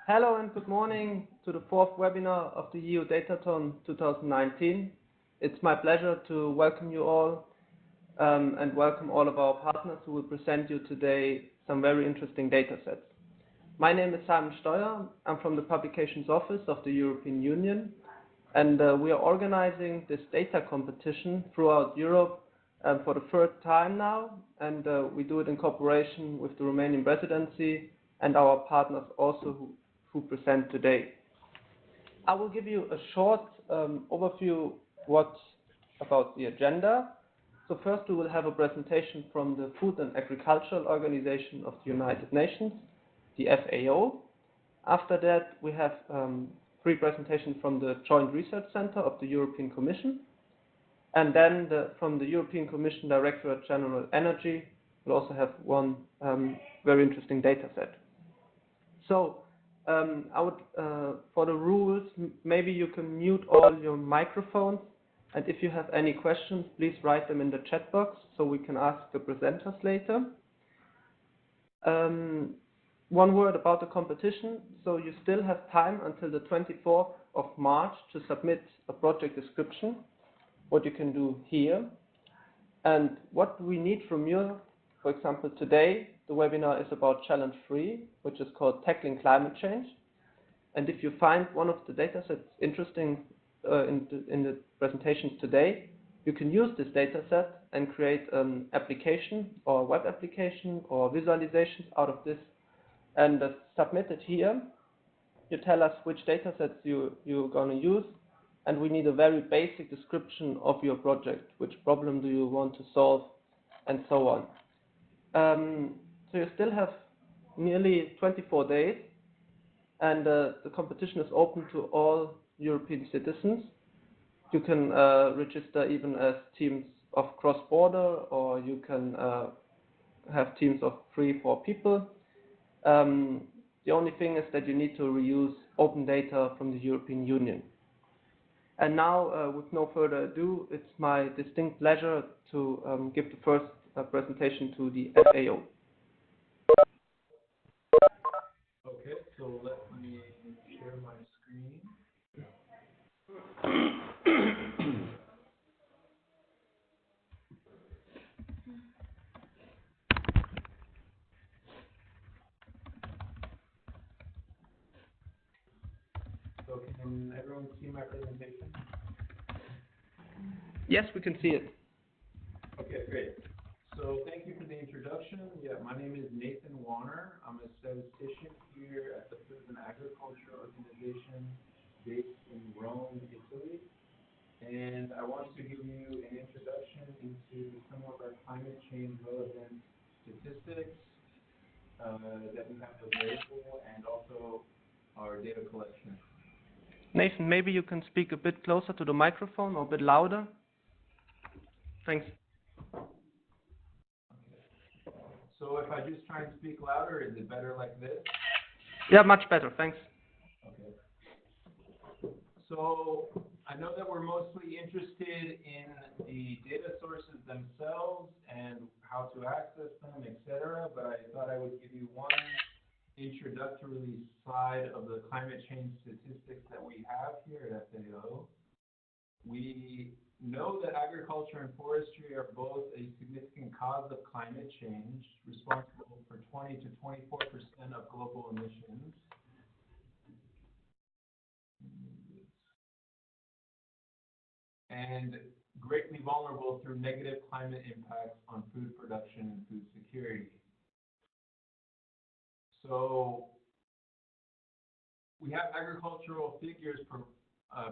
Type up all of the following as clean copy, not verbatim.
Hello and good morning to the fourth webinar of the EUdatathon 2019. It's my pleasure to welcome you all and welcome all of our partners who will present you today some very interesting data sets. My name is Simon Steuer. I'm from the Publications Office of the European Union, and we are organizing this data competition throughout Europe for the third time now, and we do it in cooperation with the Romanian presidency and our partners also who present today. I will give you a short overview about the agenda. So first we will have a presentation from the Food and Agricultural Organization of the United Nations, the FAO. After that we have three presentations from the Joint Research Center of the European Commission, and then from the European Commission Directorate-General Energy we'll also have one very interesting data set. So I would, for the rules, maybe you can mute all your microphones, and if you have any questions, please write them in the chat box so we can ask the presenters later. One word about the competition. So you still have time until the 24th of March to submit a project description, what you can do here. And what we need from you, for example, today, the webinar is about Challenge 3, which is called Tackling Climate Change. And if you find one of the datasets interesting in the presentations today, you can use this dataset and create an application or web application or visualizations out of this and submit it here. You tell us which datasets you're going to use, and we need a very basic description of your project. Which problem do you want to solve, and so on. So you still have nearly 24 days, and the competition is open to all European citizens. You can register even as teams of cross-border, or you can have teams of 3-4 people. The only thing is that you need to reuse open data from the European Union. And now, with no further ado, it's my distinct pleasure to give the first presentation to the FAO. Okay, so let me share my screen. So can everyone see my presentation? Yes, we can see it. Okay, great. So thank you for the introduction. Yeah, my name is Nathan Warner. I'm a statistician here at the Food and Agriculture Organization based in Rome, Italy. And I want to give you an introduction into some of our climate change relevant statistics that we have available, and also our data collection. Nathan, maybe you can speak a bit closer to the microphone or a bit louder. Thanks. So if I just try and speak louder, is it better like this? Yeah, much better, thanks. Okay. So I know that we're mostly interested in the data sources themselves and how to access them, etc. But I thought I would give you one introductory slide of the climate change statistics that we have here at FAO. We know that agriculture and forestry are both a significant cause of climate change, responsible for 20 to 24% of global emissions. And greatly vulnerable through negative climate impacts on food production and food security. So we have agricultural figures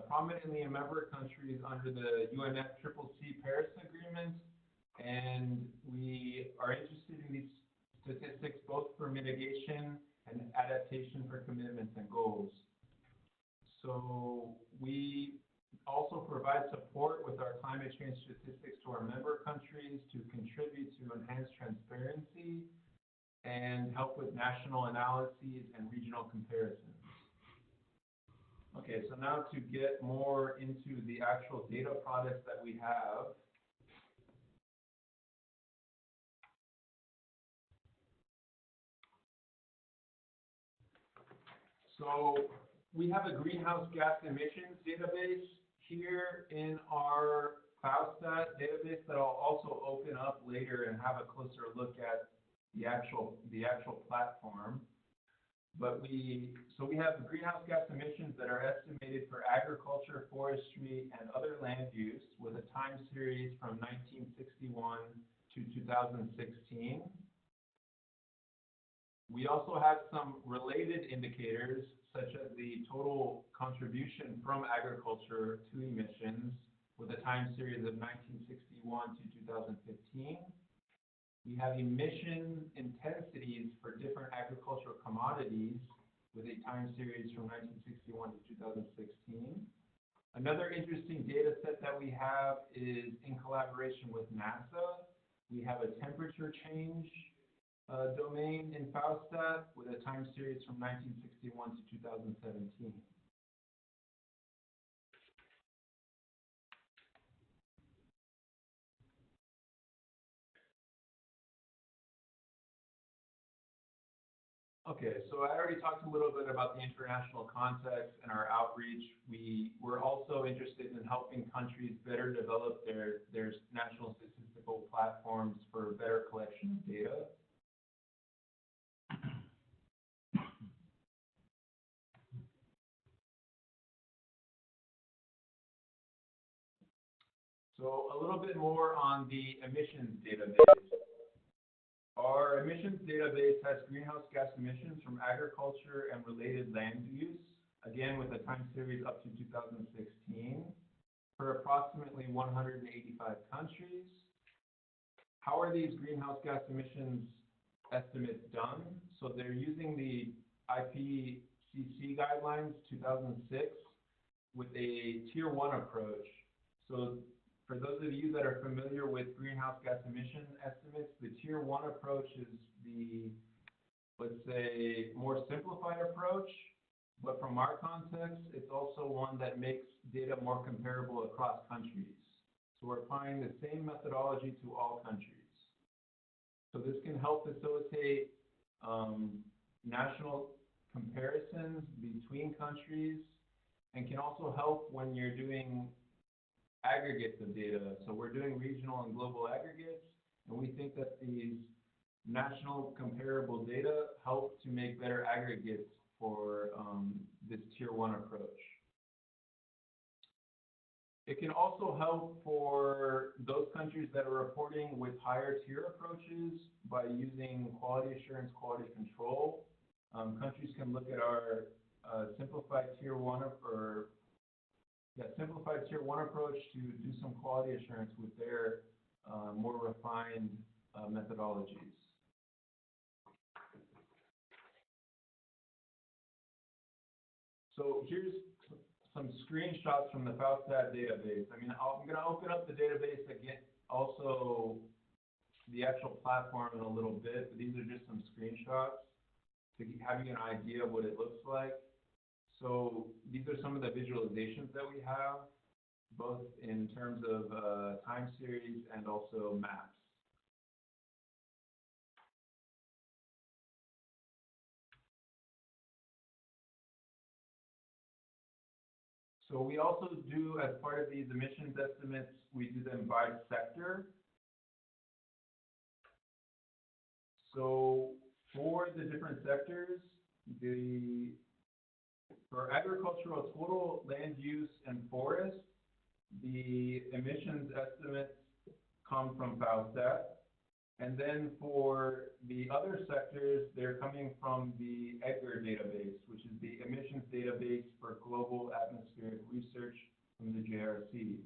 prominently in member countries under the UNFCCC Paris Agreement, and we are interested in these statistics both for mitigation and adaptation for commitments and goals. So we also provide support with our climate change statistics to our member countries to contribute to enhanced transparency and help with national analyses and regional comparisons. Okay, so now to get more into the actual data products that we have. So we have a greenhouse gas emissions database here in our FAOSTAT database that I'll also open up later and have a closer look at the actual platform. But we have greenhouse gas emissions that are estimated for agriculture, forestry, and other land use with a time series from 1961 to 2016. We also have some related indicators, such as the total contribution from agriculture to emissions with a time series of 1961 to 2015. We have emission intensities for different agricultural commodities with a time series from 1961 to 2016. Another interesting data set that we have is in collaboration with NASA. We have a temperature change domain in FAOSTAT with a time series from 1961 to 2017. Okay, so I already talked a little bit about the international context and our outreach. We're also interested in helping countries better develop their national statistical platforms for better collection of data. So a little bit more on the emissions database. Our emissions database has greenhouse gas emissions from agriculture and related land use, again with a time series up to 2016, for approximately 185 countries. How are these greenhouse gas emissions estimates done? So they're using the IPCC guidelines 2006 with a tier 1 approach. So for those of you that are familiar with greenhouse gas emission estimates, the tier 1 approach is the, let's say, more simplified approach, but from our context, it's also one that makes data more comparable across countries. So we're applying the same methodology to all countries. So this can help facilitate national comparisons between countries and can also help when you're doing aggregates of data. So we're doing regional and global aggregates, and we think that these national comparable data help to make better aggregates for this tier 1 approach. It can also help for those countries that are reporting with higher tier approaches by using quality assurance, quality control. Countries can look at our simplified tier 1 approach to do some quality assurance with their more refined methodologies. So here's some screenshots from the FAOSTAT database. I mean, I'm going to open up the database again, also the actual platform in a little bit, but these are just some screenshots to have you an idea of what it looks like. So these are some of the visualizations that we have, both in terms of time series and also maps. So we also do, as part of these emissions estimates, we do them by sector. So for the different sectors, for agricultural total land use and forest, the emissions estimates come from FAOSTAT. And then for the other sectors, they're coming from the EDGAR database, which is the emissions database for global atmospheric research from the JRC.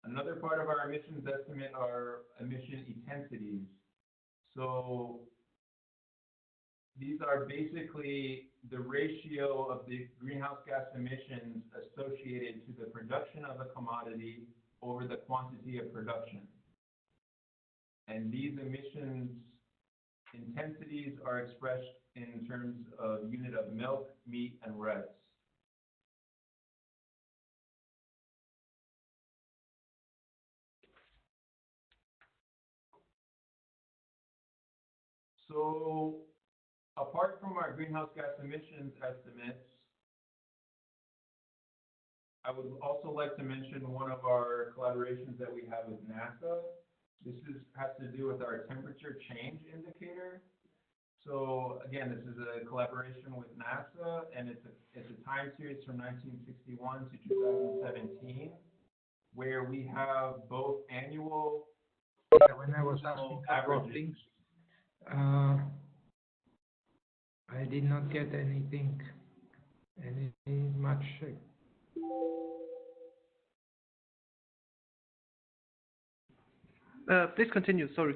Another part of our emissions estimate are emission intensities. So these are basically the ratio of the greenhouse gas emissions associated to the production of a commodity over the quantity of production. And these emissions intensities are expressed in terms of unit of milk, meat, and rest. So apart from our greenhouse gas emissions estimates, I would also like to mention one of our collaborations that we have with NASA. This has to do with our temperature change indicator. So again, this is a collaboration with NASA, and it's a time series from 1961 to 2017, where we have both annual. When I was asking about things, I did not get anything, any much. Please continue, sorry.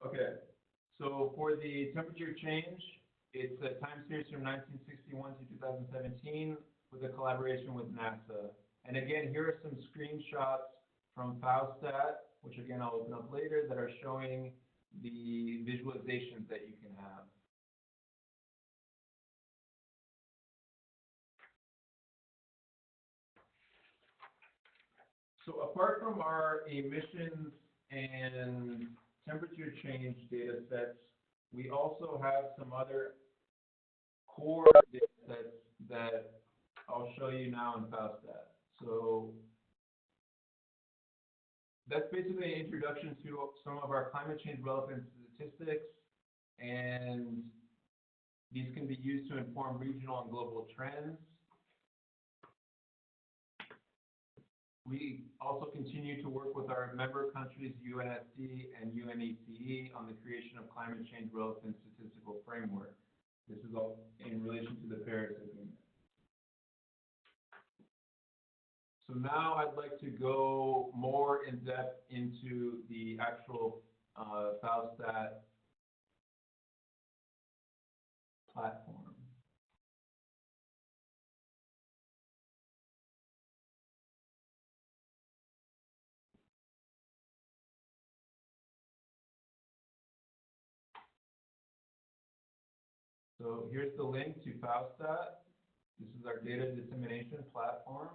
Okay, so for the temperature change, it's a time series from 1961 to 2017 with a collaboration with NASA. And again, here are some screenshots from FAOSTAT, which again I'll open up later, that are showing the visualizations that you can have. So apart from our emissions and temperature change data sets, we also have some other core data sets that I'll show you now in FAOSTAT. So that's basically an introduction to some of our climate change relevant statistics, and these can be used to inform regional and global trends. We also continue to work with our member countries, UNSC and UNECE, on the creation of climate change relevant statistical framework. This is all in relation to the Paris Agreement. So now I'd like to go more in depth into the actual FAOSTAT platform. So here's the link to FAOSTAT. This is our data dissemination platform.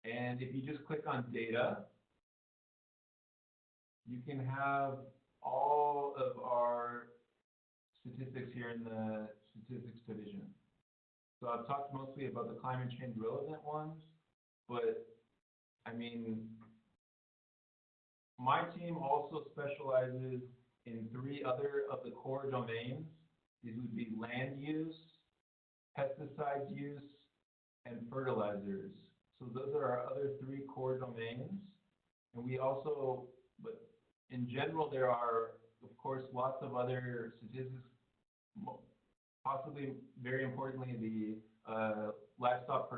And if you just click on data, you can have all of our statistics here in the statistics division. So I've talked mostly about the climate change relevant ones, but I mean, my team also specializes in 3 other of the core domains. These would be land use, pesticides use, and fertilizers. So those are our other 3 core domains. And we also, but in general, there are, of course, lots of other statistics, possibly very importantly, the livestock,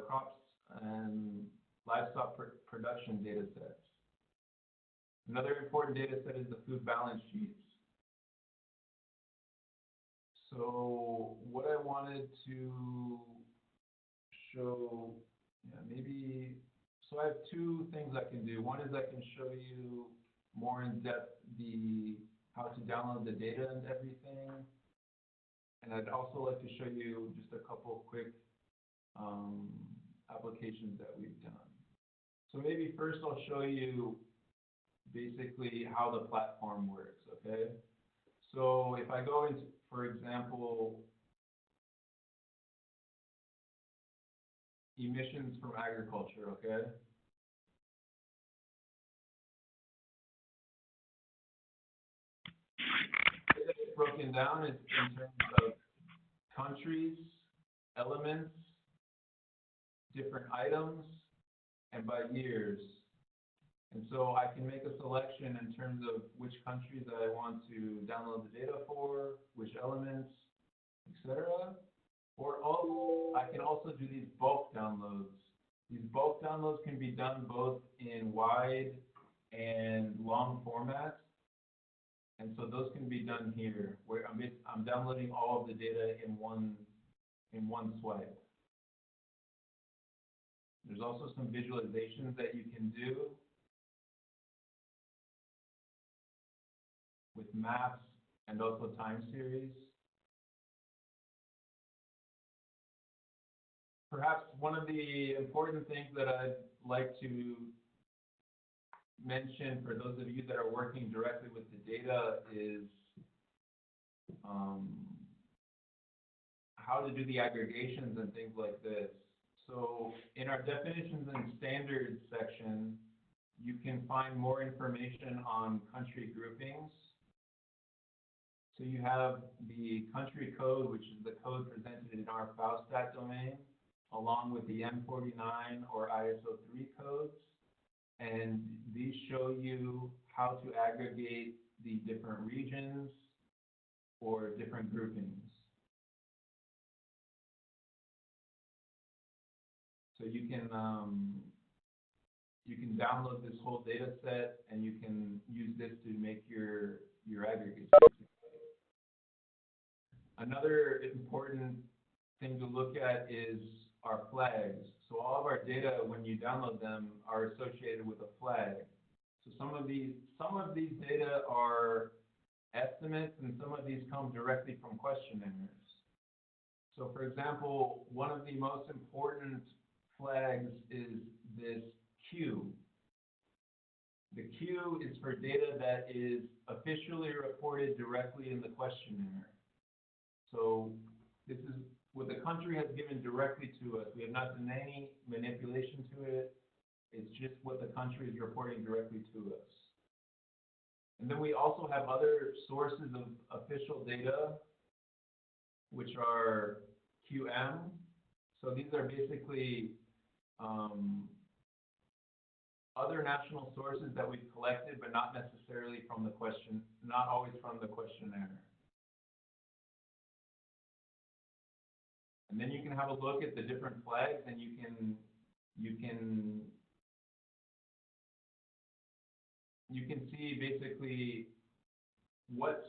crops and livestock production data sets. Another important data set is the food balance sheets. So what I wanted to show, maybe, so I have 2 things I can do. One is I can show you more in depth how to download the data and everything. And I'd also like to show you just a couple of quick applications that we've done. So maybe first I'll show you basically how the platform works, okay? So if I go into, for example, emissions from agriculture, okay? It's broken down in terms of countries, elements, different items, and by years. And so I can make a selection in terms of which countries I want to download the data for, which elements, etc. Or also, I can also do these bulk downloads. These bulk downloads can be done both in wide and long formats. And so those can be done here, where I'm downloading all of the data in one swipe. There's also some visualizations that you can do with maps and also time series. Perhaps one of the important things that I'd like to mention for those of you that are working directly with the data is how to do the aggregations and things like this. So in our definitions and standards section, you can find more information on country groupings. So you have the country code, which is the code presented in our FAOSTAT domain, along with the M49 or ISO 3 codes. And these show you how to aggregate the different regions or different groupings. So you can download this whole data set and you can use this to make your aggregates. Another important thing to look at is our flags. So all of our data, when you download them, are associated with a flag. So some of these data are estimates, and some of these come directly from questionnaires. So for example, one of the most important flags is this Q. The Q is for data that is officially reported directly in the questionnaire. So this is what the country has given directly to us. We have not done any manipulation to it. It's just what the country is reporting directly to us. And then we also have other sources of official data, which are QM. So these are basically other national sources that we've collected, but not necessarily from the question, not always from the questionnaire. And then you can have a look at the different flags, and you can see basically what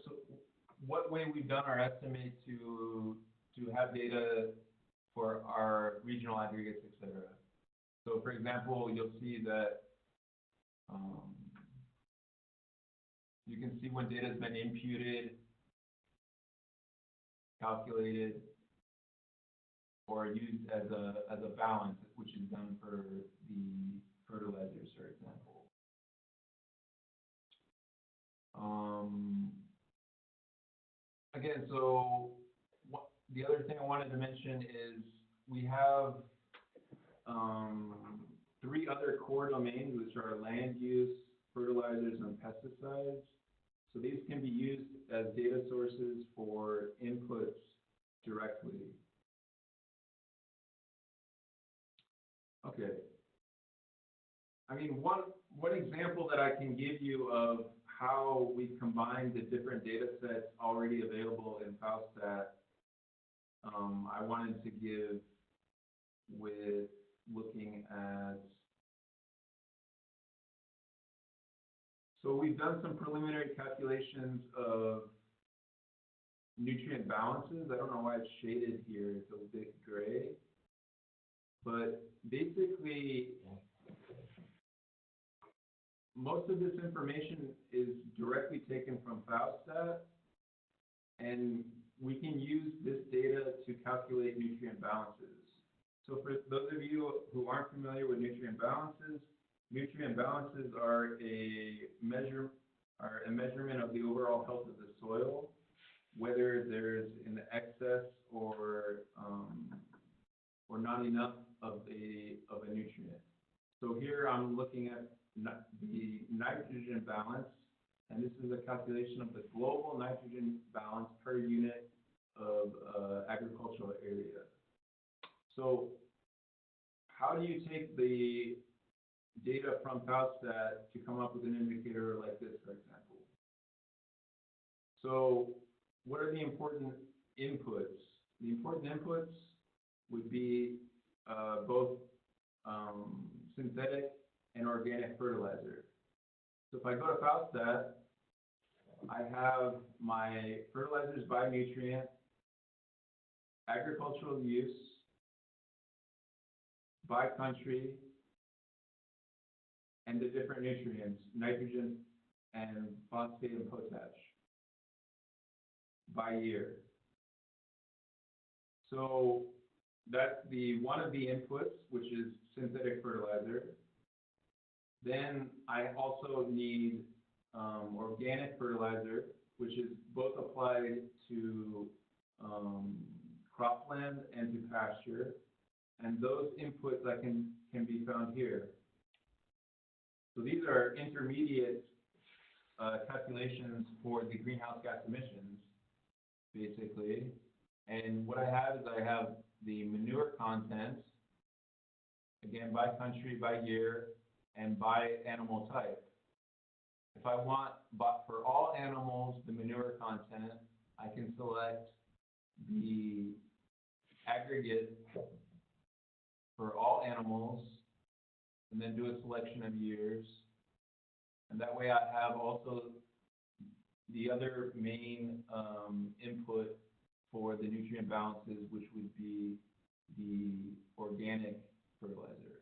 way we've done our estimate to have data for our regional aggregates, etc. So for example, you'll see that you can see when data has been imputed, calculated, or used as a balance, which is done for the fertilizers, for example. Again, so the other thing I wanted to mention is we have 3 other core domains, which are land use, fertilizers, and pesticides. So these can be used as data sources for inputs directly. Okay. I mean, one example that I can give you of how we combine the different data sets already available in FAOSTAT, I wanted to give with looking at, so we've done some preliminary calculations of nutrient balances. I don't know why it's shaded here, it's a bit gray. But basically, most of this information is directly taken from FAOSTAT, and we can use this data to calculate nutrient balances. So for those of you who aren't familiar with nutrient balances are a measurement of the overall health of the soil, whether there's an excess or not enough of a nutrient. So here I'm looking at the nitrogen balance, and this is a calculation of the global nitrogen balance per unit of agricultural area. So how do you take the data from FAOSTAT to come up with an indicator like this, for example? So what are the important inputs? The important inputs would be both synthetic and organic fertilizer. So if I go to FAOSTAT, I have my fertilizers by nutrient, agricultural use, by country, and the different nutrients, nitrogen and phosphate and potash, by year. So that's one of the inputs, which is synthetic fertilizer. Then I also need organic fertilizer, which is both applied to cropland and to pasture. And those inputs can be found here. So these are intermediate calculations for the greenhouse gas emissions, basically. And what I have is I have the manure content, again, by country, by year, and by animal type. If I want, but for all animals, the manure content, I can select the aggregate for all animals, and then do a selection of years. And that way I have also the other main input for the nutrient balances, which would be the organic fertilizer.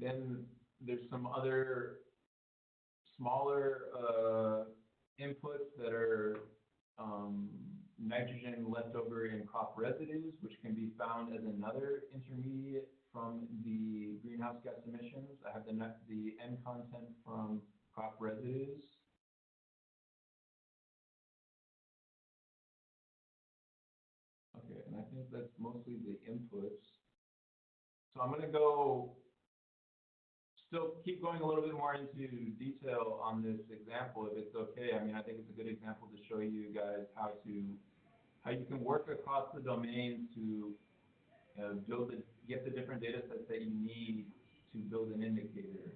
Then there's some other smaller inputs that are nitrogen left over in crop residues, which can be found as another intermediate from the greenhouse gas emissions. I have the N content from crop residues. Okay, and I think that's mostly the inputs. So I'm going to still keep going a little bit more into detail on this example, if it's okay. I mean, I think it's a good example to show you guys how you can work across the domain to get the different data sets that you need to build an indicator.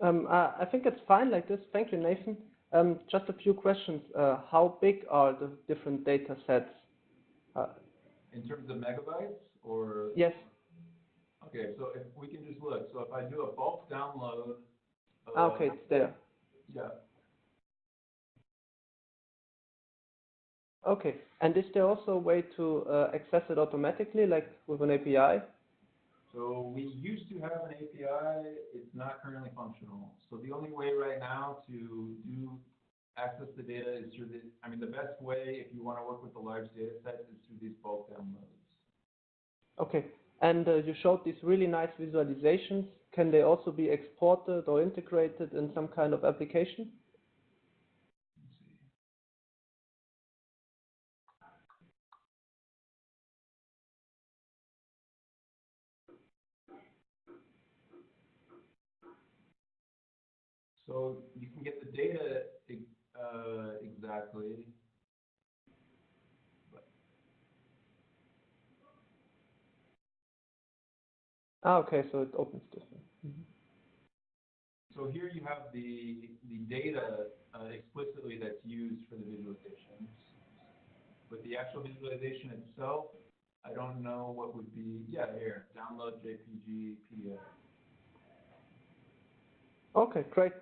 I think it's fine like this. Thank you, Nathan. Just a few questions. How big are the different data sets? In terms of megabytes, or? Yes. Okay, so if we can just look. So if I do a bulk download. Okay, it's there. Yeah. Okay, and is there also a way to access it automatically, like with an API? So we used to have an API. It's not currently functional. So the only way right now to access the data is through the best way if you want to work with the large data sets is through these bulk downloads. Okay, and you showed these really nice visualizations. Can they also be exported or integrated in some kind of application? So you can get the data exactly. Okay, so it opens this one. Mm-hmm. So here you have the data explicitly that's used for the visualizations. But the actual visualization itself, I don't know what would be, here, download JPG, PDF. Okay, great.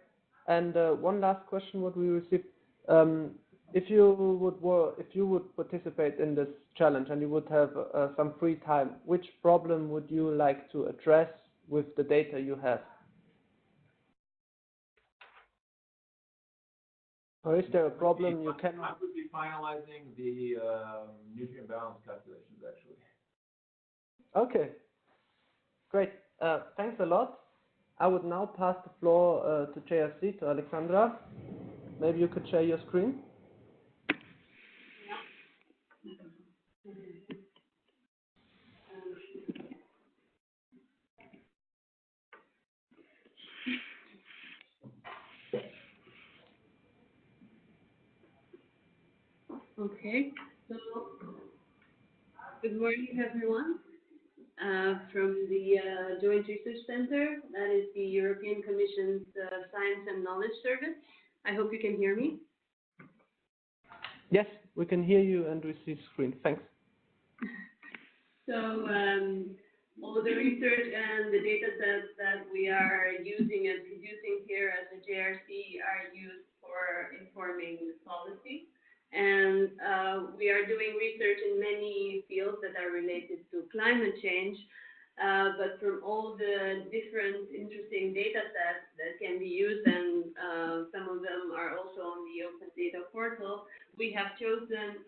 And one last question what we received. If you would participate in this challenge and you would have some free time, which problem would you like to address with the data you have? Or is there a problem you can... I would be finalizing the nutrient balance calculations, actually. Okay, great. Thanks a lot. I would now pass the floor to JRC, to Alexandra. Maybe you could share your screen. Okay, so good morning, everyone. From the Joint Research Center, that is the European Commission's Science and Knowledge Service. I hope you can hear me. Yes, we can hear you and we see screen. Thanks. So all the research and the data sets that we are using and producing here at the JRC are used for informing policy. And we are doing research in many fields that are related to climate change, but from all the different interesting data sets that can be used, and some of them are also on the Open Data Portal, we have chosen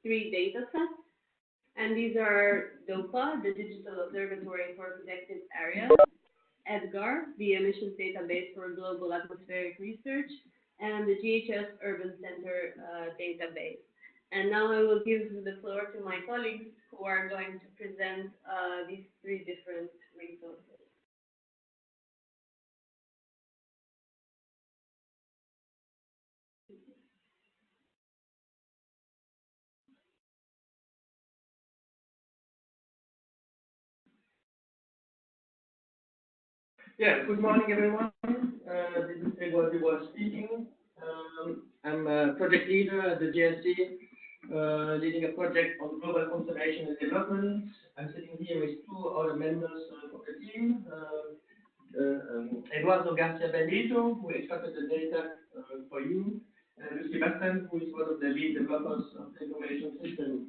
3 data sets. And these are DOPA, the Digital Observatory for Protected Areas, EDGAR, the Emissions Database for Global Atmospheric Research, and the GHS Urban Center database. And now I will give the floor to my colleagues who are going to present these three different resources. Yeah, good morning, everyone. This is Gregor was speaking. I'm a project leader at the GSC, leading a project on global conservation and development. I'm sitting here with two other members of the team, Eduardo Garcia Bendito, who extracted the data for you, and Lucy Batten, who is one of the lead developers of the information system.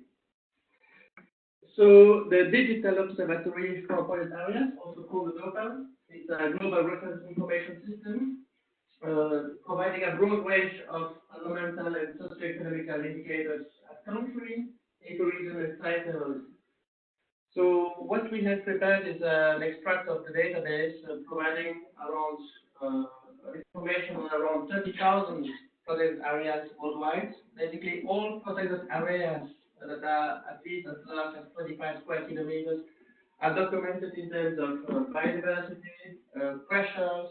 So the Digital Observatory for Forest Areas, also called the DOPA, is a global reference information system providing a broad range of environmental and socioeconomic indicators at country, ecoregion, and site levels. So what we have prepared is an extract of the database providing around information on around 30,000 protected areas worldwide. Basically, all protected areas that are at least as large as 25 square kilometers are documented in terms of biodiversity, pressures.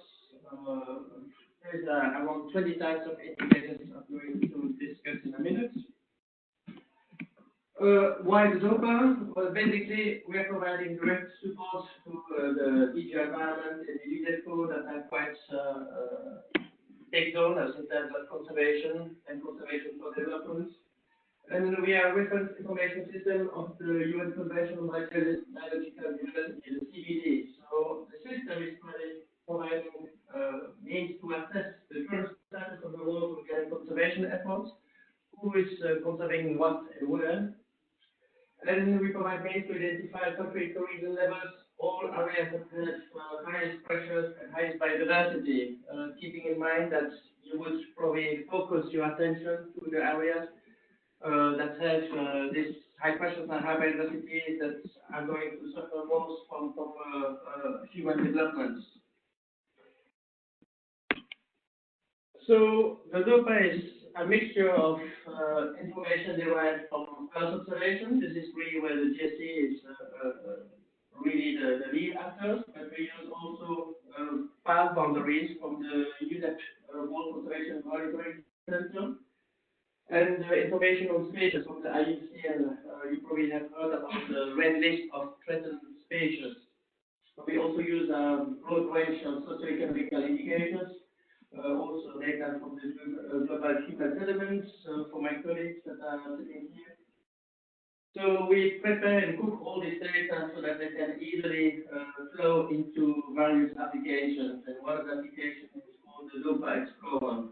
There's around 20 types of indicators I'm going to discuss in a minute. Why the DOPA? Well, basically, we are providing direct support to the EDGAR environment and the UNESCO that are quite big donors in terms of conservation and conservation for development. And we are a reference information system of the UN Convention on Biological Diversity, the CBD. So the system is providing means to assess the current status of the world regarding conservation efforts, who is conserving what and where. And we provide means to identify country ecoregion levels, all areas that have highest pressures and highest biodiversity, keeping in mind that you would probably focus your attention to the areas that have these high pressures and high biodiversity that are going to suffer most from human developments. So the DOPA is a mixture of information derived from Earth observation. This is really where the GSC is really the lead actor, but we use also past boundaries from the EUdatathon World Conservation Monitoring Center. And information on species from the IUCN, you probably have heard about the red list of threatened species. We also use a broad range of socioeconomic indicators, also data from the global human settlements for my colleagues that are sitting here. So we prepare and cook all this data so that they can easily flow into various applications. And one of the applications is called the DOPA Explorer.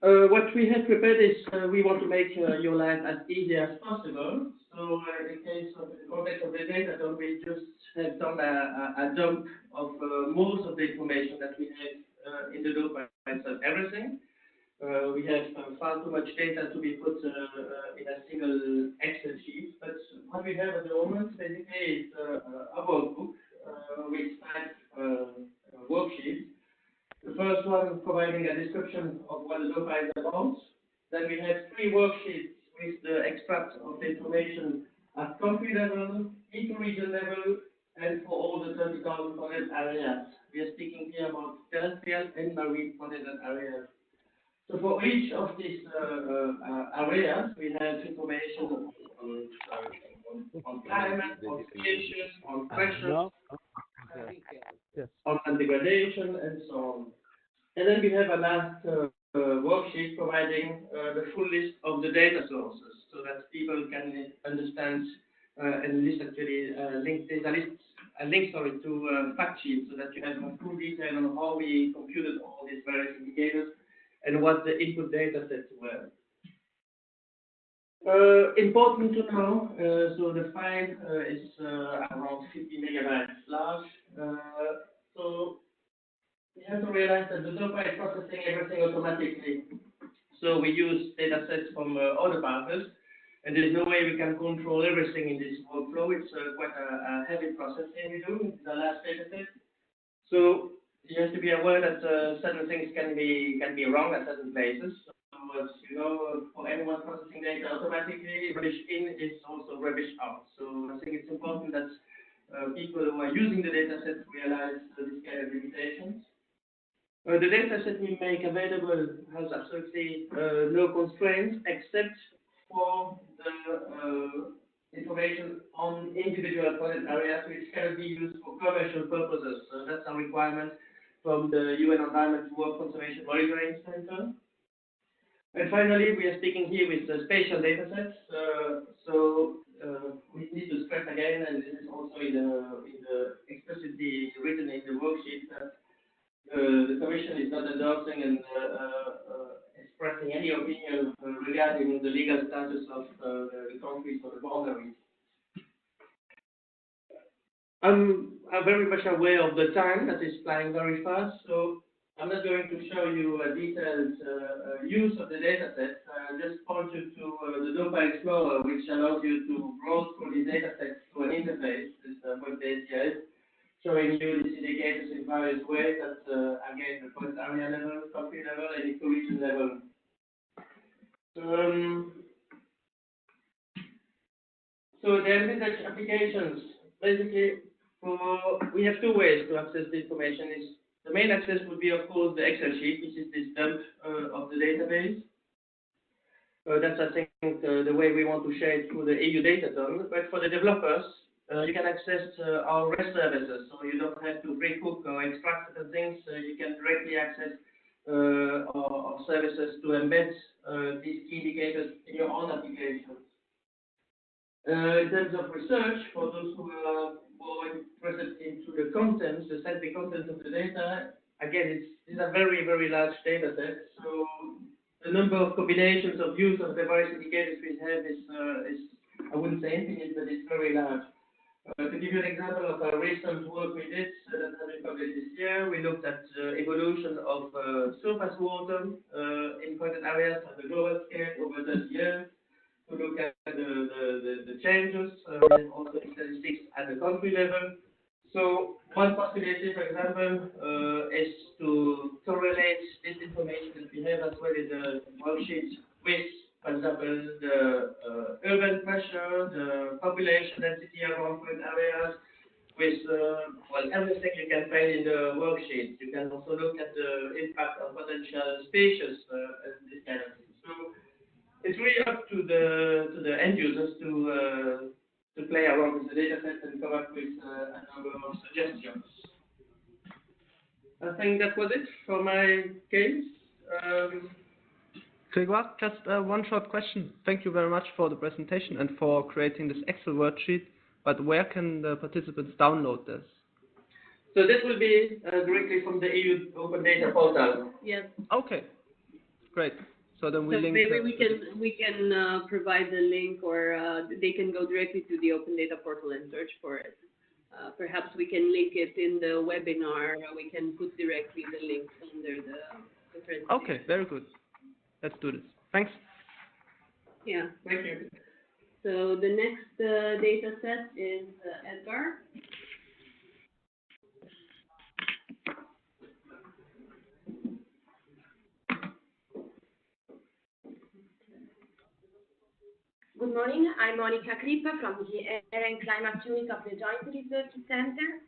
What we have prepared is we want to make your life as easy as possible. So in case of the context of the data, we just have done a dump of most of the information that we have in the DOPA itself, everything. We have far too much data to be put in a single Excel sheet. But what we have at the moment basically is a workbook with 5 worksheets. The first one providing a description of what the DOPA is about. Then we have 3 worksheets with the extract of the information at country level, ecoregion level, and for all the 30,000 protected areas. We are speaking here about terrestrial and marine protected areas. So for each of these areas, we have information on climate, on species, on pressure, on degradation, and so on. And then we have a last worksheet providing the full list of the data sources so that people can understand and list actually there's a link to fact sheets so that you have a full detail on how we computed all these various indicators and what the input data sets were. Important to know, so the file is around 50 megabytes large. So you have to realize that the DOPA is processing everything automatically. So we use data sets from other partners, and there's no way we can control everything in this workbook. workflow. It's quite a heavy processing we do. It's the last data set. So you have to be aware that certain things can be wrong at certain places. So as you know, for anyone processing data automatically, rubbish in is also rubbish out. So I think it's important that people who are using the data set realize these kind of limitations. The data set we make available has absolutely no constraints except for the information on individual product areas which cannot be used for commercial purposes. So that's a requirement from the UN Environment World Conservation Monitoring Center. And finally, we are speaking here with spatial data sets. We need to stress again, and this is also in the explicitly written in the worksheet, that the Commission is not endorsing and expressing any opinion regarding the legal status of the countries or the boundaries. I'm very much aware of the time that is flying very fast, so I'm not going to show you a detailed use of the data set. I'll just point you to the DOPA Explorer, which allows you to browse through the data sets through an interface, this web-based API, showing you these indicators in various ways at, again, the product area level, country level, and eco-region level. So the Envisaged applications, basically, we have two ways to access the information. The main access would be, of course, the Excel sheet, which is this dump of the database. That's, I think, the way we want to share it through the EUdatathon. But for the developers, you can access our REST services, so you don't have to pre-cook or extract certain things. You can directly access our services to embed these key indicators in your own applications. In terms of research, for those who are more interested into the contents, the scientific content of the data, again, these are very, very large data sets. So the number of combinations of use of the various indicators we have is I wouldn't say infinite, but it's very large. To give you an example of a recent work we did that has been published this year, we looked at the evolution of surface water in important areas on the global scale over 30 years. To look at the changes, and also statistics at the country level. So one possibility, for example, is to correlate this information that we have as well in the worksheet with, for example, the urban pressure, the population density around certain areas, with everything you can find in the worksheet. You can also look at the impact on potential species and this kind of thing. So it's really up to the end users to play around with the data set and come up with a number of suggestions. I think that was it for my case. Grégoire, just one short question. Thank you very much for the presentation and for creating this Excel worksheet. But where can the participants download this? So this will be directly from the EU Open Data portal. Yes. Okay, great. So then Maybe we can provide the link, or they can go directly to the Open Data portal and search for it. Perhaps we can link it in the webinar. We can put directly the link under the presentation. Okay, very good. Let's do this. Thanks. Yeah. Thank you. So the next data set is EDGAR. Good morning, I'm Monica Crippa from the Air and Climate Unit of the Joint Research Center.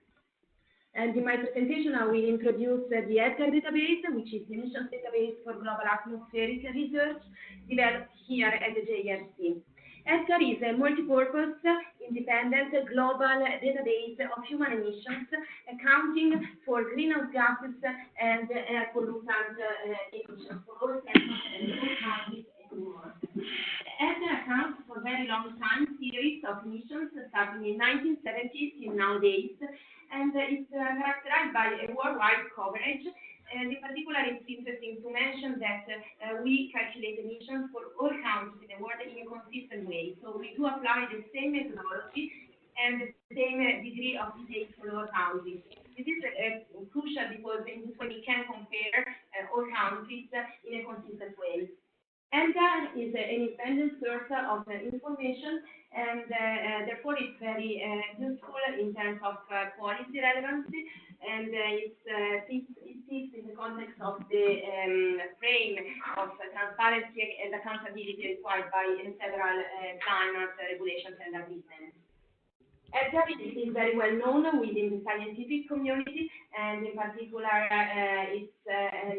And in my presentation, I will introduce the EDGAR database, which is the emissions database for global atmospheric research developed here at the JRC. EDGAR is a multi-purpose, independent, global database of human emissions, accounting for greenhouse gases and air pollutant emissions for all sectors and all countries and more. EDGAR accounts for very long time series of emissions starting in 1970s till nowadays, and it's characterized by a worldwide coverage. And in particular, it's interesting to mention that we calculate emissions for all countries in the world in a consistent way. So we do apply the same methodology and the same degree of detail for all countries. This is crucial because in this way we can compare all countries in a consistent way. EDGAR is an independent source of information, and therefore it's very useful in terms of policy relevancy, and it sits in the context of the frame of transparency and accountability required by several climate regulations and agreements. EDGAR is very well known within the scientific community, and in particular, it's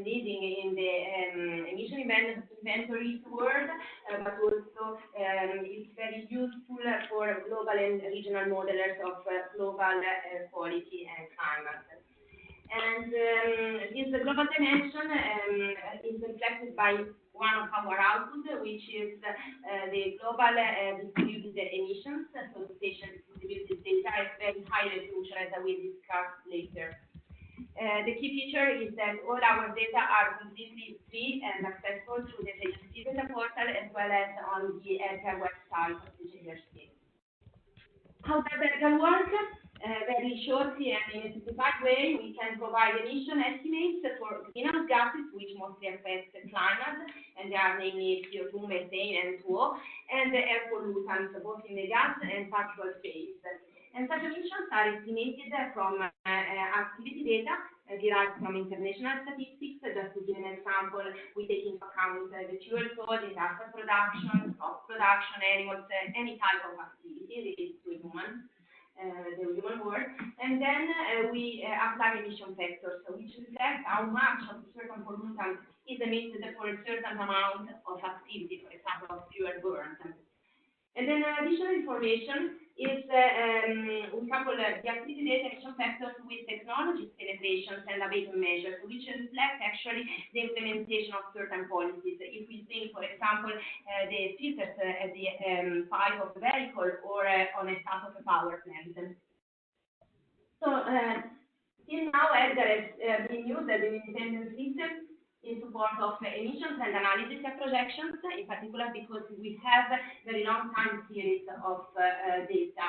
leading in the emission inventories world, but also it's very useful for global and regional modelers of global quality and climate. And this global dimension is reflected by one of our outputs, which is the global distributed emissions. So the spatial distributed data is very high resolution, as I will discuss later. The key feature is that all our data are completely free and accessible through the JRC data portal, as well as on the EDGAR website of the JRC. How does EDGAR work? Very shortly and in a simplified way, we can provide emission estimates for greenhouse gases, which mostly affect the climate, and they are namely CO2, methane, and NO2, and the air pollutants, both in the gas and particle phase. And such emissions are estimated from activity data derived from international statistics. Just to give an example, we take into account the fuel source, industrial production, crop production, animals, any type of activity related to humans. The human world, and then we apply emission factors, which reflect how much of a certain pollutant is emitted for a certain amount of activity, for example, of fuel burn. And then additional information is we couple the activity data emission factors with technology penetrations and abatement measures, which reflect actually the implementation of certain policies. If we think, for example, the filters at the pipe of a vehicle or on a start of a power plant. So, till now, EDGAR has been used as an independent system in support of emissions and analysis and projections, in particular because we have very long time series of data.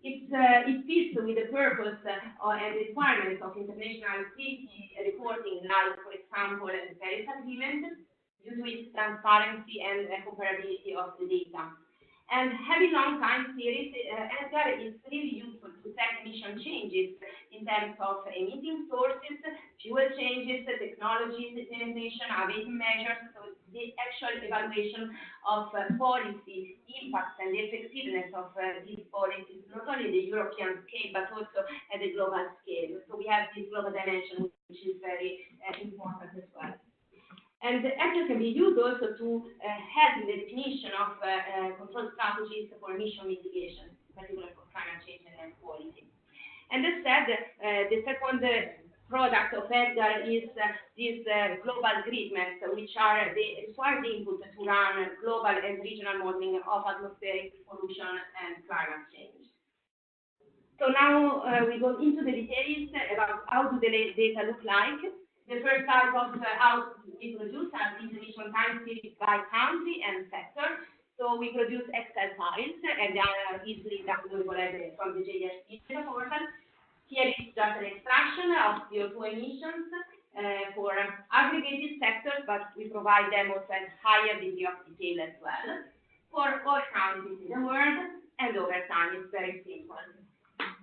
It fits with the purpose and requirements of international treaty reporting, like, for example, the Paris Agreement, due to its transparency and comparability of the data. And having long time series, EDGAR is really useful to track emission changes in terms of emitting sources, fuel changes, technology implementation, abatement measures, so the actual evaluation of policy impacts and the effectiveness of these policies, not only at the European scale, but also at the global scale. So we have this global dimension, which is very important as well. And EDGAR can be used also to help in the definition of control strategies for emission mitigation, particularly for climate change and air quality. And as said, the second product of EDGAR is these global grid maps, which are the required input to run global and regional modeling of atmospheric pollution and climate change. So now we go into the details about how do the data look like. The first type of how we produce are these emission time series by country and sector. So we produce Excel files, and they are easily downloadable from the JRC data portal. Here is just an extraction of CO2 emissions for aggregated sectors, but we provide them also at higher degree of detail as well for all countries in the world, and over time it's very simple.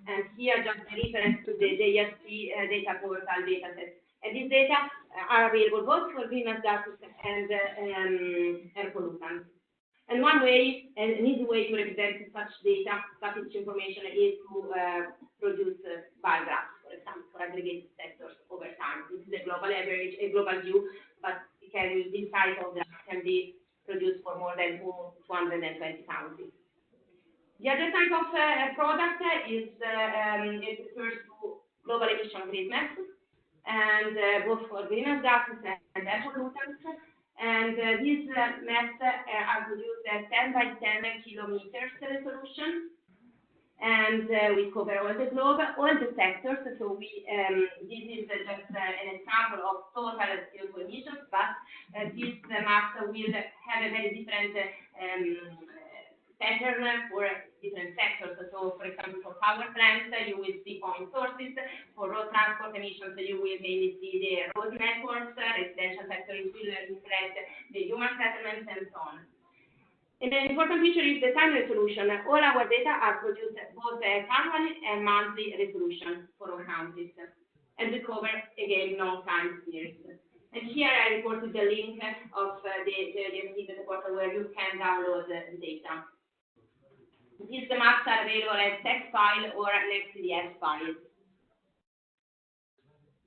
And here just a reference to the JRC data portal dataset. And these data are available both for greenhouse gases and air pollutants. And one way, an easy way to represent such data, such information, is to produce bar graphs, for example, for aggregated sectors over time. This is a global average, a global view, but it can, this size of graph can be produced for more than 220 countries. The other type of product is it refers to global emission grid maps, and both for greenhouse gases and air pollutants. And these maps are produced at 10 by 10 kilometers resolution, and we cover all the globe, all the sectors. So we this is just an example of total CO2 emissions, but this map will have a very different pattern for different sectors. So, for example, for power plants, you will see point sources. For road transport emissions, you will mainly see the road networks. Residential sector is will reflect the human settlements and so on. And an important feature is the time resolution. All our data are produced both at annual and monthly resolution for all countries. And we cover, again, no time series. And here I reported the link of the data portal where you can download the data. These maps are available as text file or an XDS file.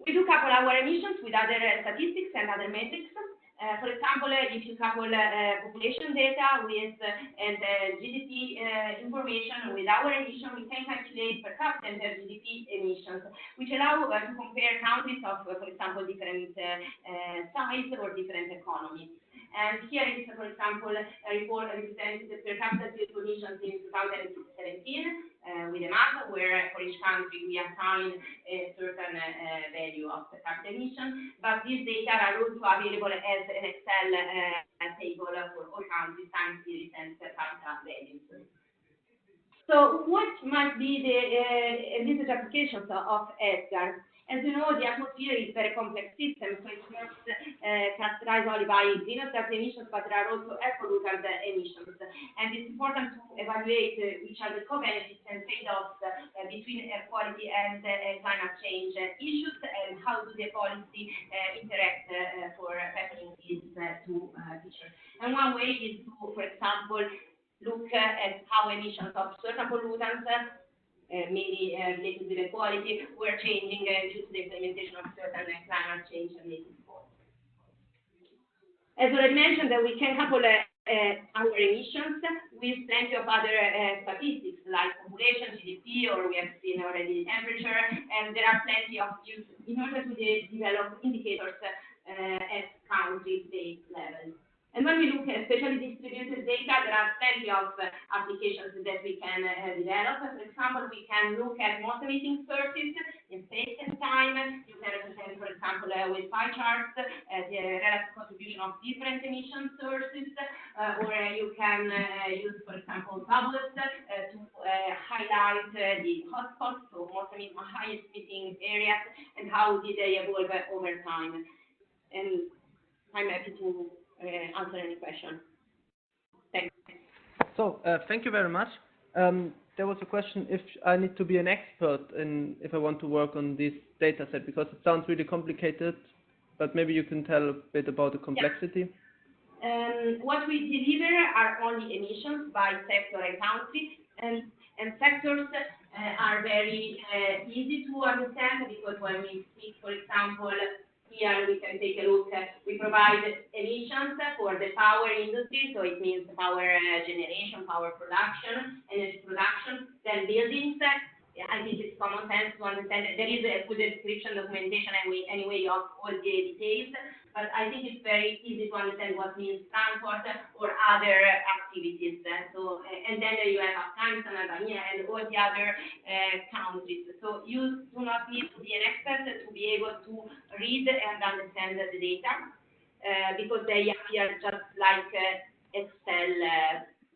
We do couple our emissions with other statistics and other metrics. For example, if you couple population data with and GDP information with our emission, we can calculate per capita and GDP emissions, which allow to compare countries of, for example, different size or different economies. And here is, for example, a report representing the per capita CO2 emissions in 2017 with a map where for each country we assign a certain value of per capita emission. But these data are also available as an Excel table for all countries, time series, and per capita values. So what might be the envisaged applications of EDGAR? As you know, the atmosphere is a very complex system, so it's not characterized only by greenhouse gas emissions, but there are also air pollutant emissions. And it's important to evaluate which are the co-benefits and trade-offs between air quality and climate change issues, and how do the policy interact for tackling these two features. And one way is to, for example, look at how emissions of certain pollutants mainly related with the quality, we're changing due to the implementation of certain climate change related goals. As already mentioned, we can couple our emissions with plenty of other statistics like population, GDP, or we have seen already temperature, and there are plenty of use in order to develop indicators at country-based level. And when we look at spatially distributed data, there are plenty of applications that we can develop. For example, we can look at most emitting sources in space and time. You can represent, for example, with pie charts, the relative contribution of different emission sources, or you can use, for example, bubbles to highlight the hotspots, so highest emitting areas, and how did they evolve over time. And I'm happy to answer any question. Thanks. So, thank you very much. There was a question if I need to be an expert if I want to work on this data set, because it sounds really complicated, but maybe you can tell a bit about the complexity. Yeah. What we deliver are only emissions by sector and country, and sectors are very easy to understand, because when we speak, for example, here we can take a look at, we provide emissions for the power industry, so it means power generation, power production, energy production, then buildings. I think it's common sense to understand that there is a good description, documentation, anyway of all the details, but I think it's very easy to understand what means transport or other activities. So, and then you have Afghanistan, Albania, and all the other countries. So you do not need to be an expert to be able to read and understand the data, because they appear just like Excel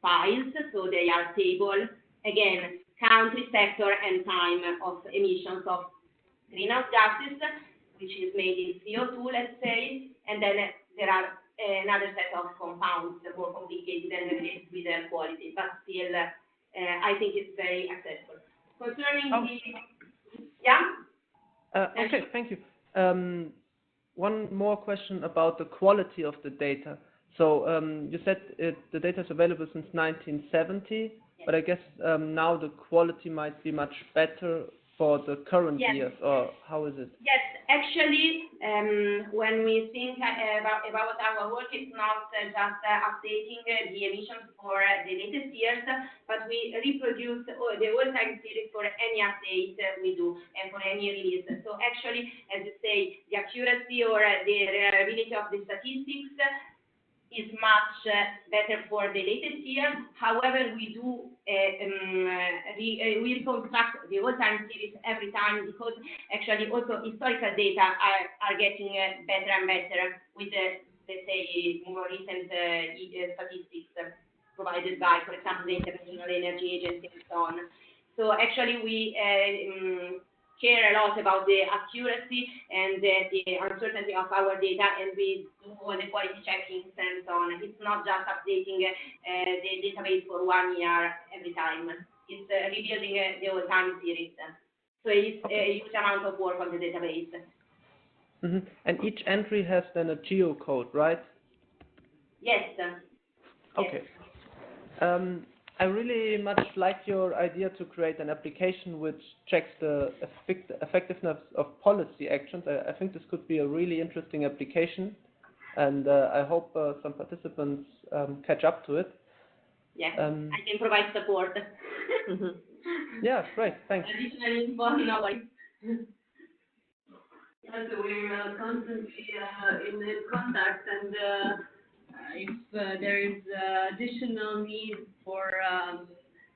files, so they are table, again, country, sector, and time of emissions of greenhouse gases, which is made in CO2, let's say, and then there are another set of compounds more complicated and related with air quality, but still, I think it's very accessible. Concerning Okay, thank you. One more question about the quality of the data. So you said the data is available since 1970, yes. But I guess now the quality might be much better for the current yes. years, or how is it? Yes, actually, when we think about our work, it's not just updating the emissions for the latest years, but we reproduce the whole time series for any update we do and for any release. So actually, as you say, the accuracy or the reliability of the statistics is much better for the latest year. However, we do we reconstruct the whole time series every time, because actually also historical data are getting better and better with the, let's say, more recent statistics. provided by, for example, the International Energy Agency and so on. So actually we care a lot about the accuracy and the uncertainty of our data, and we do the quality checkings and so on. It's not just updating the database for 1 year every time. It's rebuilding the whole time series. So it's a huge amount of work on the database. Mm-hmm. And each entry has then a geocode, right? Yes. Okay. I really much like your idea to create an application which checks the effectiveness of policy actions. I think this could be a really interesting application, and I hope some participants catch up to it. Yeah, I can provide support. Yeah, great, thanks. Additional info, no worries. Also, we're constantly in contact, and if there is additional need for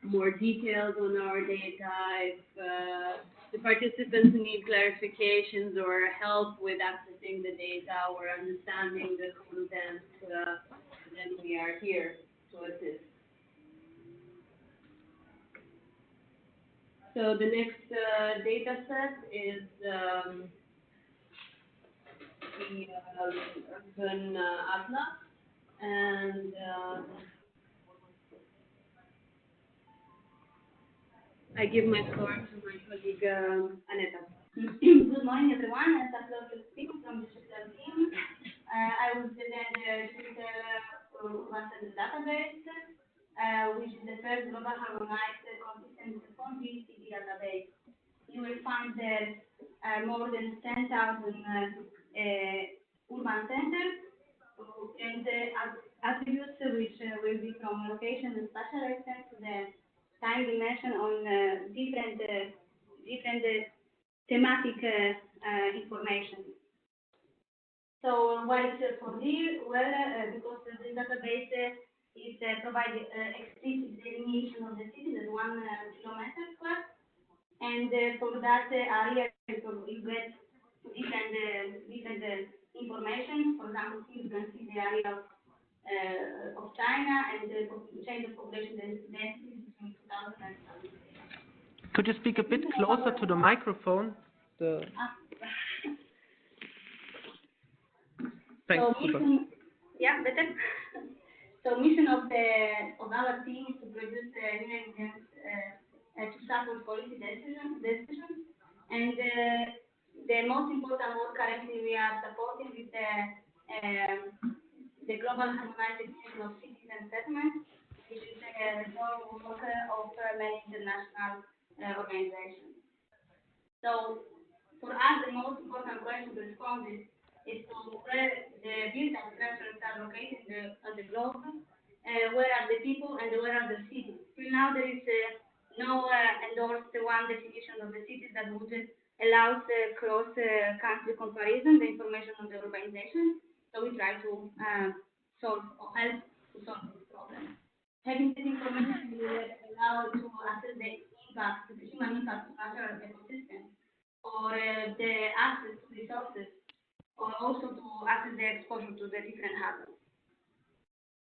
more details on our data, if the participants need clarifications or help with accessing the data or understanding the content, then we are here to assist. So the next data set is the urban atlas, and I give my floor to my colleague Aneta. Good morning, everyone. It's a pleasure to speak from the digital team. I will present the digital master database, which is the first global harmonized consistent responsive database. You will find there more than 10,000 urban centers and attributes which will be from location and spatial extent to the time dimension on different thematic information. So why it's for here? Well, because the database is providing explicit delineation of the city as 1 kilometer square, and for that area you get different information. For example, here you can see the area of China and the change of population density between 2000 and 2000. Could you speak a bit closer to the microphone? Thanks. So mission, yeah, better. So mission of our team is to produce new evidence to support policy decisions, and the most important work currently we are supporting is the global harmonized definition of cities and settlements, which is the joint work of many international organizations. So for us, the most important question to respond is to where the built structures are located on the globe, where are the people and where are the cities. Till now, there is no endorsed one definition of the cities that would allow cross-country comparison, the information on the urbanization. So we try to solve or help to solve this problem. Having this information will allow to assess the impact, the human impact on natural ecosystems, or the access to resources, or also to access the exposure to the different hazards.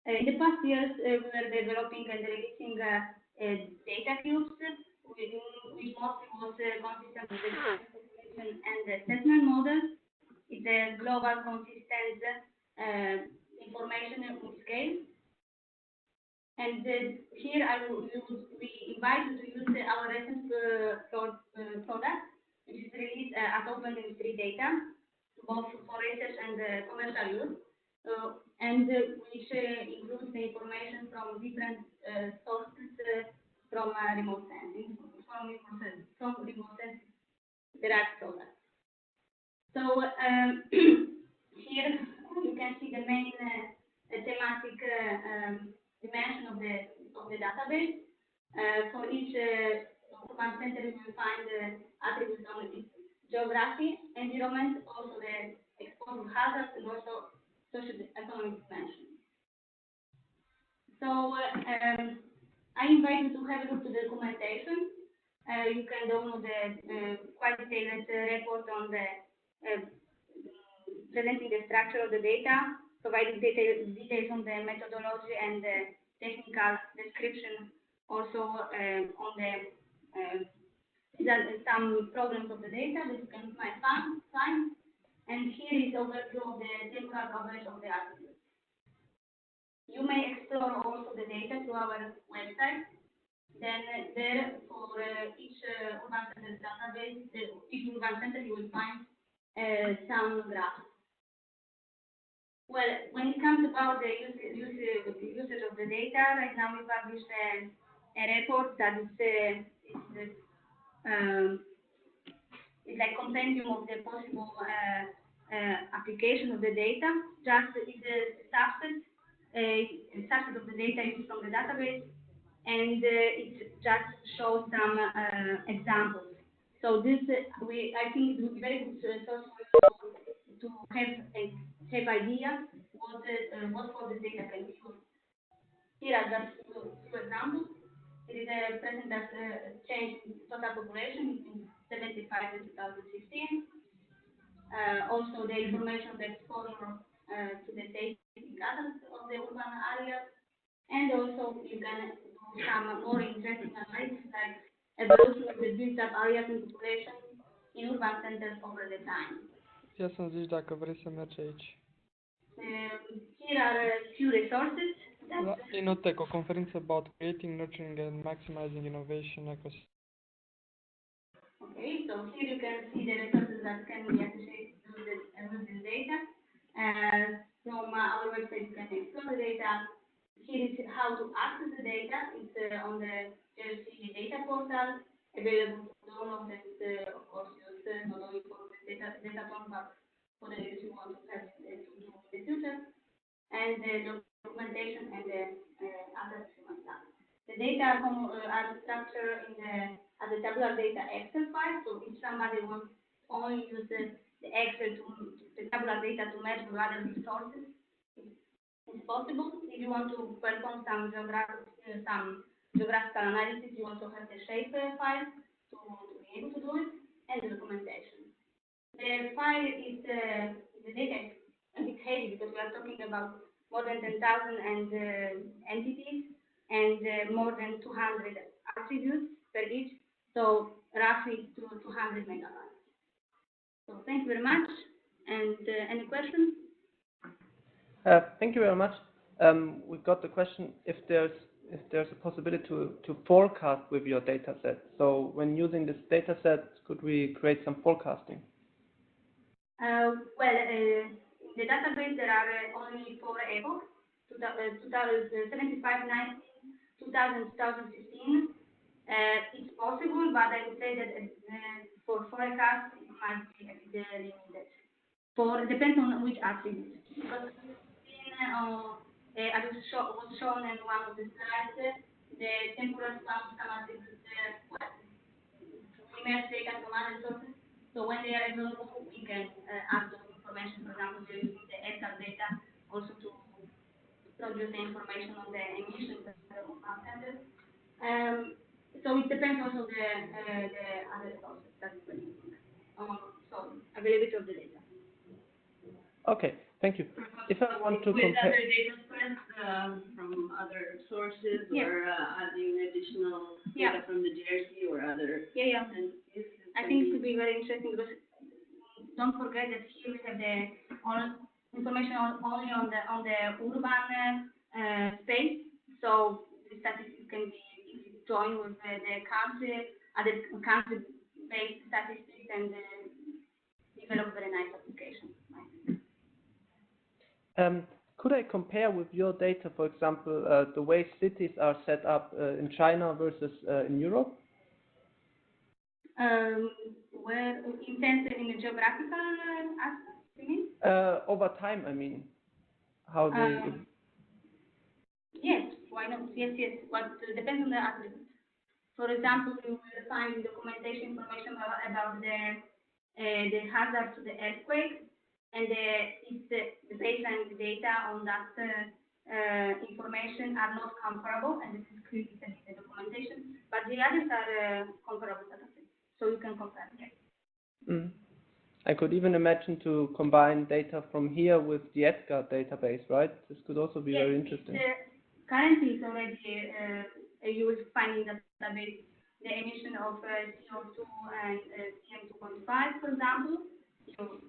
In the past years, we were developing and releasing data cubes, which mostly was consistent with the population and the assessment model. It's a global consistent information scale. And here we invite you to use our recent product, which is released as open industry data, both for research and commercial use, and which includes the information from different sources from remote sensing, derived products. So here you can see the main thematic dimension of the database. For each urban center, you will find attributes on its geography, environment, also the exposure hazards, and also socio-economic dimension. So I invite you to have a look to the documentation. You can download the quite detailed report on the presenting the structure of the data, providing details on the methodology and the technical description also on the some problems of the data that you can find. And here is overview of the temporal coverage of the attributes. You may explore also the data through our website. Then there for each urban center database, each urban center you will find some graphs. Well, when it comes about the usage of the data, right now we published a report that is like compendium of the possible application of the data. Just is a subset of the data used from the database, and it just shows some examples. So this I think it would be very good source to have idea what for the data can be used. Here are just two examples. It is a present that change in total population in 75 and 2016. Also the information of the exposure to the safety hazards of the urban areas, and also you can do some more interesting analysis like evolution of the built-up areas and population in urban centers over the time. Ia să-mi zici dacă vrei să mergi aici. Here are a few resources. La Inotech, o conferință about creating, nurturing and maximizing innovation ecosystem. Okay, so here you can see the resources that can be associated with this data. From our website you can explore the data. Here is how to access the data. It's on the JRC data portal, available to download and of course used not only for the Datathon but for the use you want to have to do in the future. And the documentation and the other stuff. The data are structured as a tabular data Excel file. So if somebody wants to only use the Excel the tabular data to match with other resources, it's possible. If you want to perform some geographical analysis, you also have the shape file to be able to do it, and the documentation. The file is the data is a bit heavy because we are talking about more than 10,000 entities and more than 200 attributes per each, so roughly 200 megabytes. So thank you very much. And any questions? Thank you very much. We've got the question if there's a possibility to forecast with your data set. So when using this data set, could we create some forecasting? In the database there are only 4 epochs, 75, 90, 2000, 2015. It's possible, but I would say that for forecast it might be a bit limited. Depends on which attribute. Because as was shown in one of the slides, the temporal sums come attributes we match data from other sources. So when they are available, we can add those information. For example, we use the EDGAR data also to produce the information on the emissions of our centers. So it depends also on the other sources that we can use. So availability of the data. Okay, thank you. If I want to with compare other data sets from other sources, or adding additional data from the JRC or other entities. I think it could be very interesting because don't forget that here we have the information only on the urban space. So the statistics can be joined with the other country-based statistics, and develop very nice applications. could I compare with your data, for example, the way cities are set up in China versus in Europe? Where in the geographical aspect, you mean? Over time, I mean, how they. Yes, why not? Yes. But depends on the attribute. For example, you will find documentation information about the hazard to the earthquake, and the baseline data on that information are not comparable, and this is clearly in the documentation. But the others are comparable data sets, so you can compare them. I could even imagine to combine data from here with the EDGAR database, right? This could also be very interesting. currently it's already you will find in the database the emission of CO2 and PM2.5, for example. So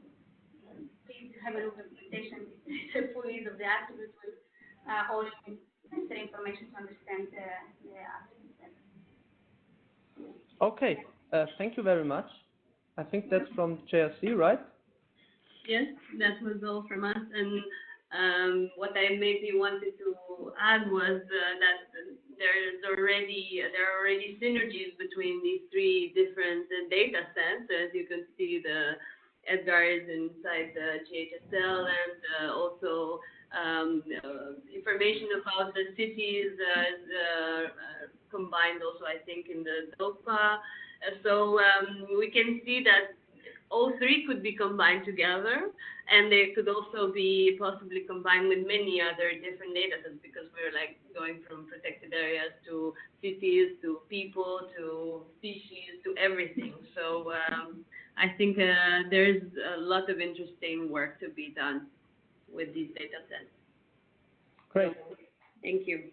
please have a look at the presentation. It's a full list of the attributes with all necessary information to understand the attributes. Okay, thank you very much. I think that's from JRC, right? Yes, that was all from us. And what I maybe wanted to add was that there are already synergies between these three different data sets. As you can see, the EDGAR is inside the GHSL, and also information about the cities is combined also, I think, in the DOPA. So we can see that all three could be combined together, and they could also be possibly combined with many other different data sets, because we're like going from protected areas to cities to people to species to everything. So I think there's a lot of interesting work to be done with these data sets. Great. Thank you.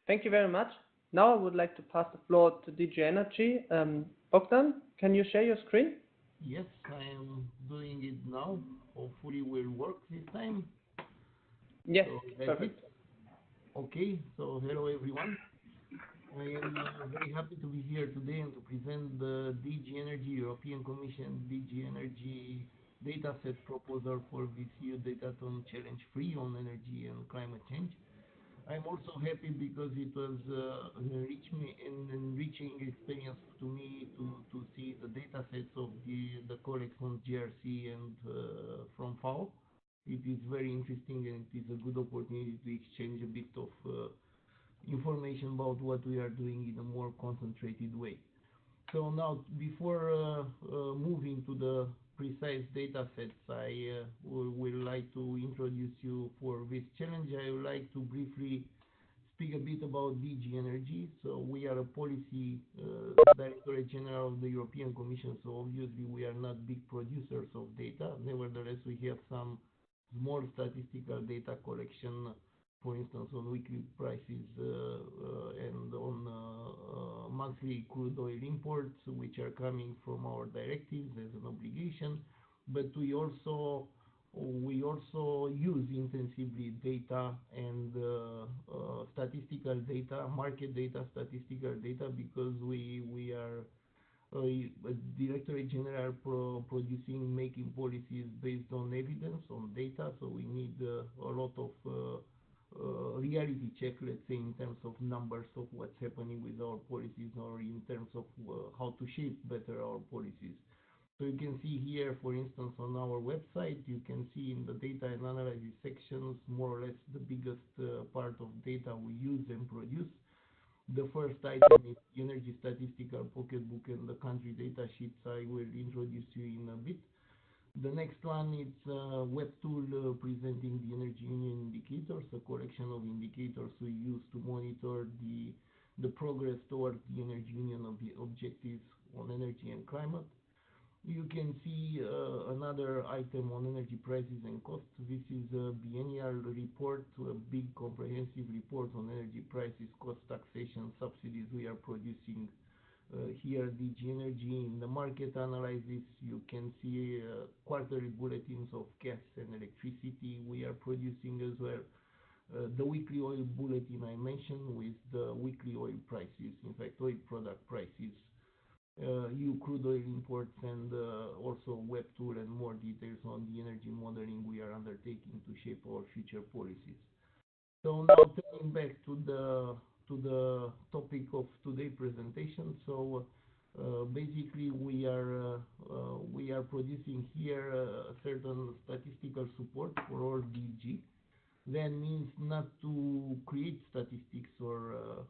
Thank you very much. Now I would like to pass the floor to DG Energy. Bogdan, can you share your screen? Yes, I am doing it now. Hopefully will work this time. Yes, so perfect. Okay, so hello everyone. I am very happy to be here today and to present the DG Energy European Commission DG Energy dataset proposal for this EUdatathon Challenge 3 on energy and climate change. I'm also happy because it was an enriching experience to me to see the data sets of the colleagues from GRC and from FAO. It is very interesting, and it is a good opportunity to exchange a bit of information about what we are doing in a more concentrated way. So now, before moving to the precise data sets, I would like to introduce you for this challenge. I would like to briefly speak a bit about DG Energy. So we are a policy Directorate-General of the European Commission, so obviously we are not big producers of data. Nevertheless, we have some small statistical data collection, for instance, on weekly prices and on monthly crude oil imports, which are coming from our directives as an obligation. But we also use intensively data and statistical data, market data, statistical data, because we are a Directorate-General making policies based on evidence, on data. So we need a lot of reality check, let's say, in terms of numbers of what's happening with our policies, or in terms of how to shape better our policies. So you can see here, for instance, on our website, you can see in the data and analysis sections more or less the biggest part of data we use and produce. The first item is the energy statistical pocketbook and the country data sheets I will introduce you in a bit. The next one is a web tool presenting the Energy Union indicators, a collection of indicators we use to monitor the progress towards the Energy Union objectives on energy and climate. You can see another item on energy prices and costs. This is a biennial report, a big comprehensive report on energy prices, cost, taxation, subsidies we are producing here at DG Energy. In the market analysis, you can see quarterly bulletins of gas and electricity we are producing as well. The weekly oil bulletin I mentioned with the weekly oil prices, in fact oil product prices, crude oil imports, and also web tool and more details on the energy modeling we are undertaking to shape our future policies. So now turning back to the topic of today's presentation. So basically we are producing here a certain statistical support for all DG. That means not to create statistics or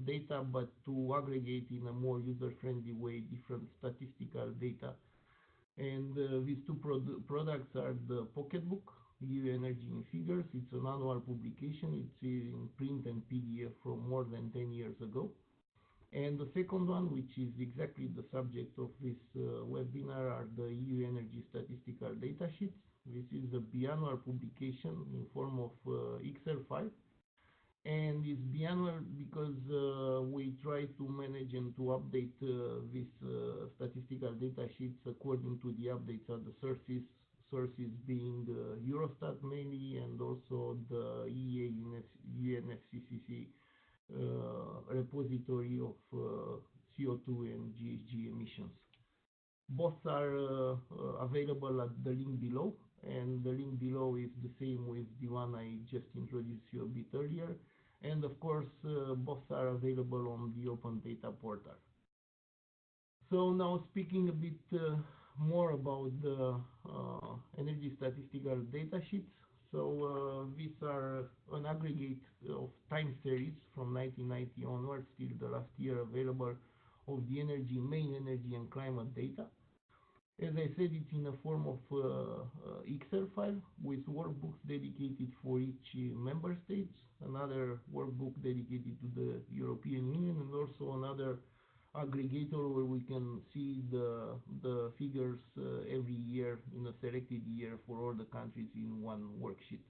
data, but to aggregate in a more user-friendly way different statistical data. And these two products are the Pocketbook, EU Energy in Figures. It's an annual publication. It's in print and PDF from more than 10 years ago. And the second one, which is exactly the subject of this webinar, are the EU Energy statistical data sheets. This is a biannual publication in form of Excel file, And it's biannual because we try to manage and to update these statistical data sheets according to the updates of the sources being Eurostat mainly, and also the EA UNFCCC repository of CO2 and GHG emissions. Both are available at the link below, and the link below is the same with the one I just introduced you a bit earlier. And of course, both are available on the Open Data portal. So now speaking a bit more about the energy statistical data sheets. So these are an aggregate of time series from 1990 onwards till the last year available of the main energy and climate data. As I said, it's in a form of Excel file with workbooks dedicated for each member state, another workbook dedicated to the European Union, and also another aggregator where we can see the figures every year in a selected year for all the countries in one worksheet.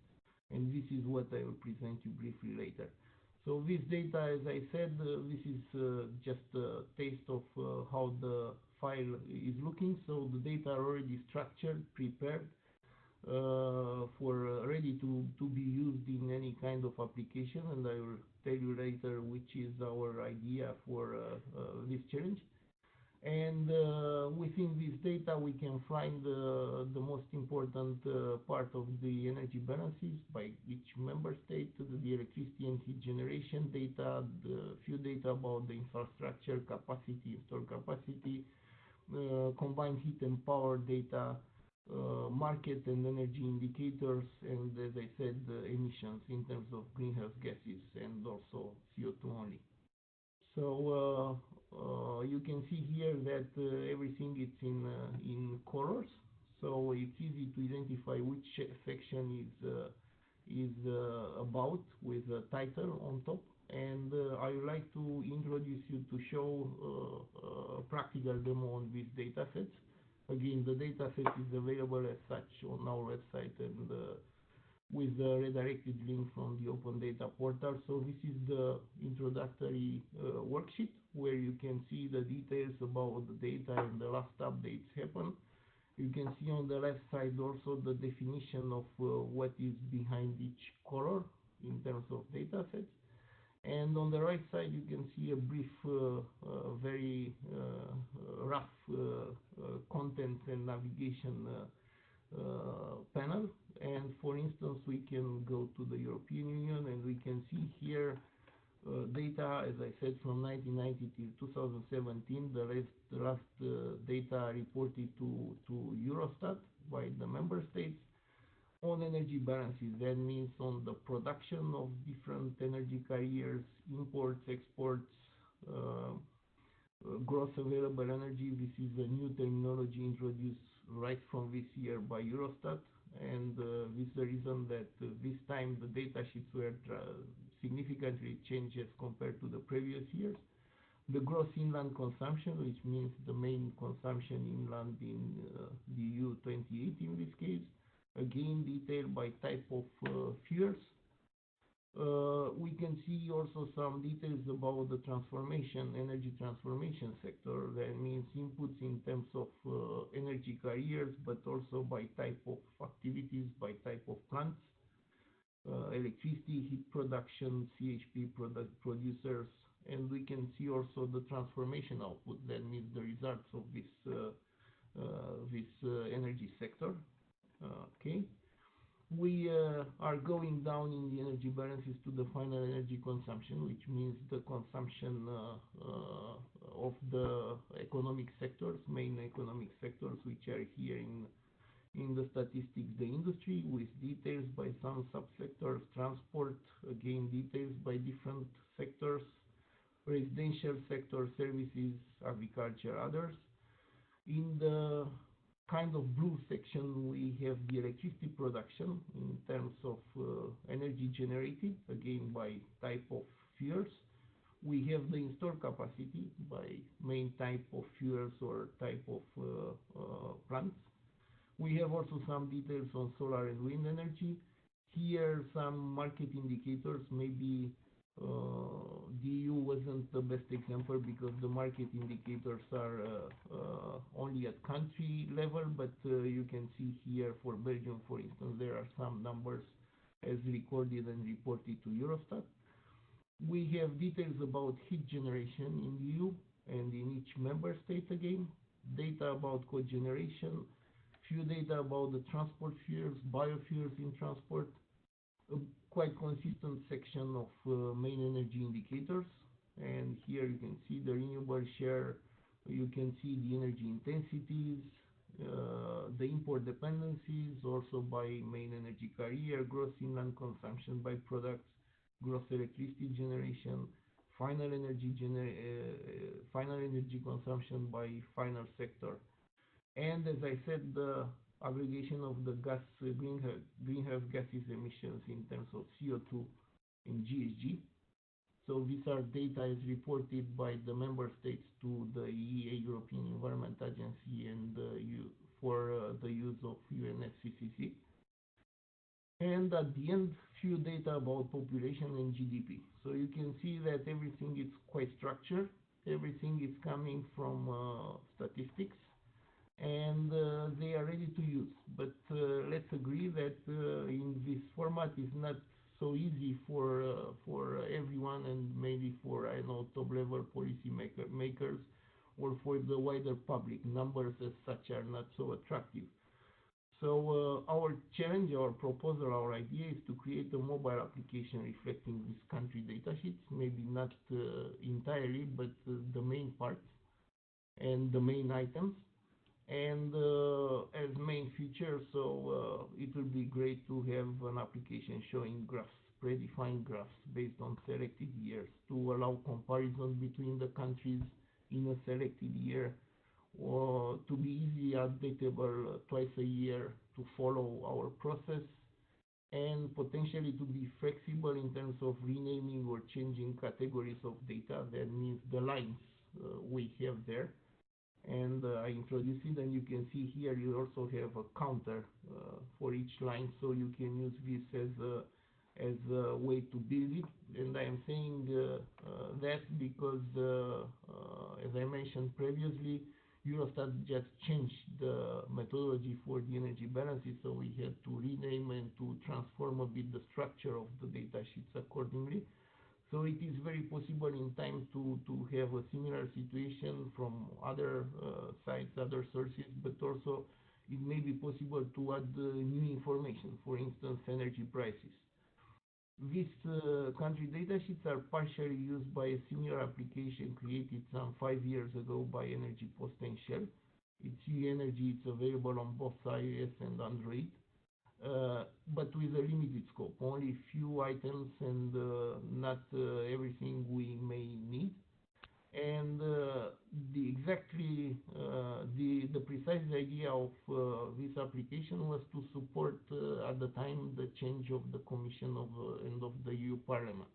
And this is what I will present you briefly later. So this data, as I said, this is just a taste of how the file is looking. So the data are already structured, prepared, for ready to be used in any kind of application, and I will tell you later which is our idea for this challenge. And within this data we can find the most important part of the energy balances by each member state, the electricity and heat generation data, the few data about the infrastructure capacity, installed capacity, combined heat and power data, market and energy indicators, and as I said, emissions in terms of greenhouse gases and also CO2 only. So you can see here that everything is in colors, so it's easy to identify which section is about with a title on top. And I would like to introduce you to show a practical demo on these data sets. Again, the data set is available as such on our website and with the redirected link from the Open Data portal. So this is the introductory worksheet where you can see the details about the data and the last updates happen. You can see on the left side also the definition of what is behind each color in terms of data sets. And on the right side, you can see a brief, very rough content and navigation panel. And for instance, we can go to the European Union and we can see here data, as I said, from 1990 to 2017, the last data reported to Eurostat by the member states on energy balances. That means on the production of different energy carriers, imports, exports, gross available energy. This is a new terminology introduced right from this year by Eurostat, and this is the reason that this time the data sheets were significantly changed as compared to the previous years. The gross inland consumption, which means the main consumption inland in the EU 28 in this case, again detailed by type of fuels. We can see also some details about the energy transformation sector. That means inputs in terms of energy carriers, but also by type of activities, by type of plants, electricity, heat production, CHP producers, and we can see also the transformation output. That means the results of this energy sector. Okay. We are going down in the energy balances to the final energy consumption, which means the consumption of the economic sectors, main economic sectors, which are here in the statistics, the industry, with details by some subsectors, transport, again details by different sectors, residential sector, services, agriculture, others. In the kind of blue section, we have the electricity production in terms of energy generated, again by type of fuels. We have the installed capacity by main type of fuels or type of plants. We have also some details on solar and wind energy. Here, some market indicators, maybe the EU wasn't the best example because the market indicators are only at country level, but you can see here for Belgium, for instance, there are some numbers as recorded and reported to Eurostat. We have details about heat generation in the EU and in each member state again, data about cogeneration, few data about the transport fuels, biofuels in transport, a quite consistent section of main energy indicators. And here you can see the renewable share, you can see the energy intensities, the import dependencies, also by main energy carrier, gross inland consumption by products, gross electricity generation, final energy consumption by final sector. And as I said, the aggregation of the greenhouse gases emissions in terms of CO2 in GHG. So these are data as reported by the member states to the EEA, European Environment Agency, and for the use of UNFCCC. And at the end, few data about population and GDP. So you can see that everything is quite structured. Everything is coming from statistics, and they are ready to use. But let's agree that in this format is not so easy for everyone, and maybe for, I know, top-level policy makers or for the wider public. Numbers as such are not so attractive. So our challenge, our proposal, our idea is to create a mobile application reflecting these country data sheets, maybe not entirely, but the main parts and the main items. And as main feature, so it would be great to have an application showing graphs, predefined graphs based on selected years to allow comparison between the countries in a selected year, or to be easily updatable twice a year to follow our process, and potentially to be flexible in terms of renaming or changing categories of data. That means the lines we have there. And I introduce it, and you can see here you also have a counter for each line, so you can use this as a way to build it. And I am saying that because, as I mentioned previously, Eurostat just changed the methodology for the energy balances, so we had to rename and to transform a bit the structure of the data sheets accordingly. So it is very possible in time to have a similar situation from other sites, other sources, but also it may be possible to add new information, for instance, energy prices. These country data sheets are partially used by a similar application created some 5 years ago by Energy Post and Shell. It's EUenergy, it's available on both iOS and Android. But with a limited scope, only few items and not everything we may need. And the precise idea of this application was to support at the time the change of the Commission and of the EU Parliament.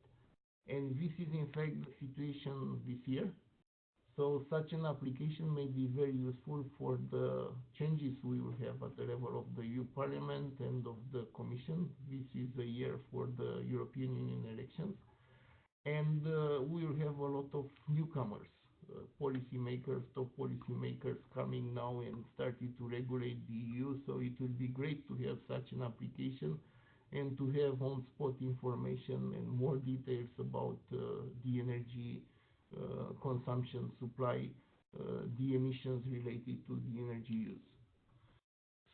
And this is in fact the situation this year. So such an application may be very useful for the changes we will have at the level of the EU Parliament and of the Commission. This is a year for the European Union elections. And we will have a lot of newcomers, policymakers, top policymakers coming now and starting to regulate the EU. So it will be great to have such an application and to have on-spot information and more details about the energy consumption, supply, the emissions related to the energy use.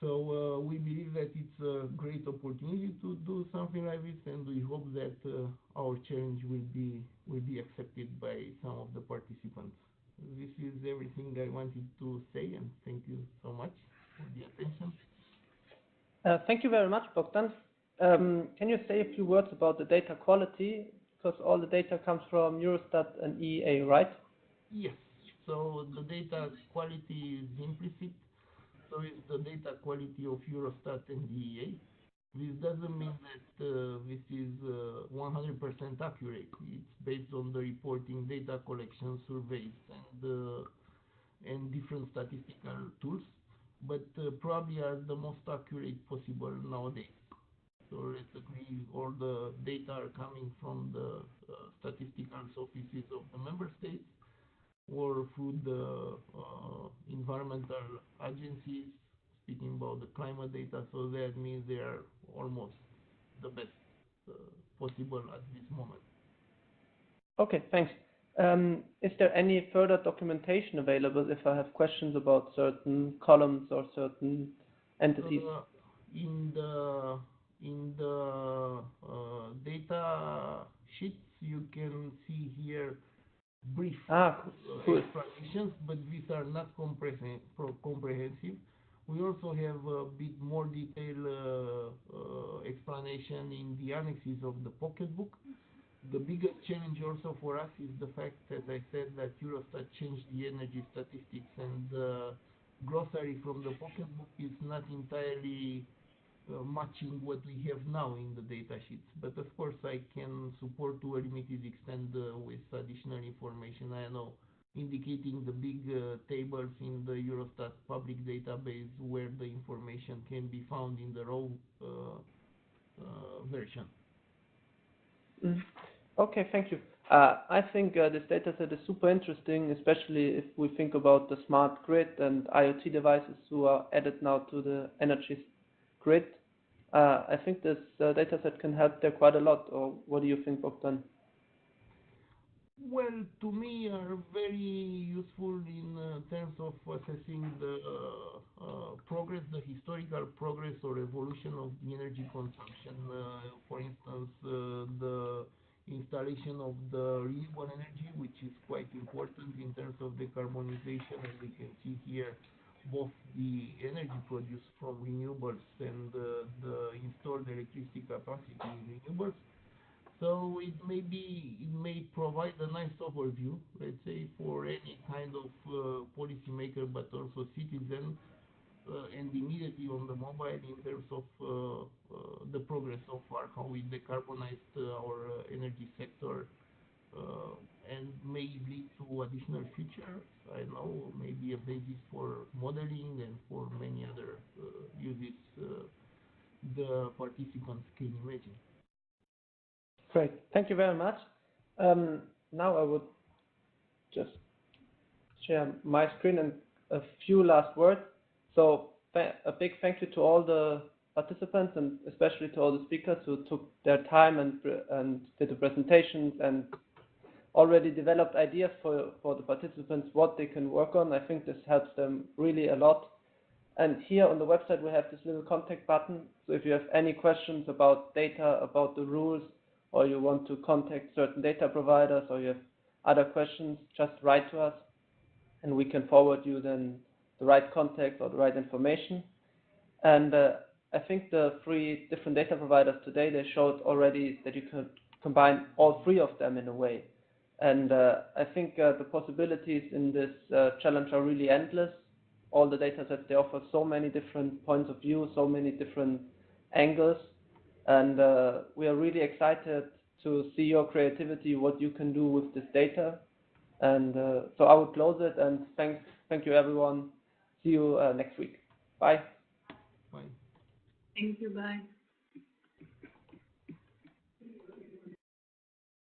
So we believe that it's a great opportunity to do something like this, and we hope that our challenge will be accepted by some of the participants. This is everything I wanted to say, and thank you so much for the attention. Thank you very much, Bogdan. Can you say a few words about the data quality? Because all the data comes from Eurostat and EEA, right? Yes. So the data quality is implicit. So it's the data quality of Eurostat and EEA. This doesn't mean that this is 100% accurate. It's based on the reporting, data collection, surveys, and different statistical tools, but probably are the most accurate possible nowadays. So basically, all the data are coming from the statistical offices of the member states or through the environmental agencies, speaking about the climate data. So that means they are almost the best possible at this moment. Okay, thanks. Is there any further documentation available if I have questions about certain columns or certain entities? In the data sheets, you can see here brief explanations, but these are not comprehensive. We also have a bit more detailed explanation in the annexes of the pocketbook. The biggest challenge also for us is the fact, as I said, that Eurostat changed the energy statistics, and the glossary from the pocketbook is not entirely matching what we have now in the data sheets. But of course, I can support to a limited extent with additional information. I know, indicating the big tables in the Eurostat public database where the information can be found in the raw version. Okay, thank you. I think this data set is super interesting, especially if we think about the smart grid and IoT devices who are added now to the energy grid. I think this data set can help there quite a lot, or what do you think, Bogdan? Well, to me, are very useful in terms of assessing the progress, the historical progress or evolution of the energy consumption. For instance, the installation of the renewable energy, which is quite important in terms of decarbonization, as we can see here, both the energy produced from renewables and the installed electricity capacity in renewables. So it may provide a nice overview, let's say, for any kind of policymaker, but also citizen, and immediately on the mobile in terms of the progress so far, how we decarbonized our energy sector, and may lead to additional features. I know, maybe a basis for modeling and for many other uses the participants can imagine. Great, thank you very much. Now I would just share my screen and a few last words. So a big thank you to all the participants and especially to all the speakers who took their time and did the presentations and already developed ideas for the participants what they can work on. I think this helps them really a lot. And here on the website we have this little contact button. So if you have any questions about data, about the rules, or you want to contact certain data providers, or you have other questions, just write to us and we can forward you then the right contact or the right information. And I think the 3 different data providers today, they showed already that you could combine all 3 of them in a way. And I think the possibilities in this challenge are really endless. All the data sets, they offer so many different points of view, so many different angles. And we are really excited to see your creativity, what you can do with this data. And so I will close it, and thank you everyone. See you next week. Bye. Bye. Thank you, bye.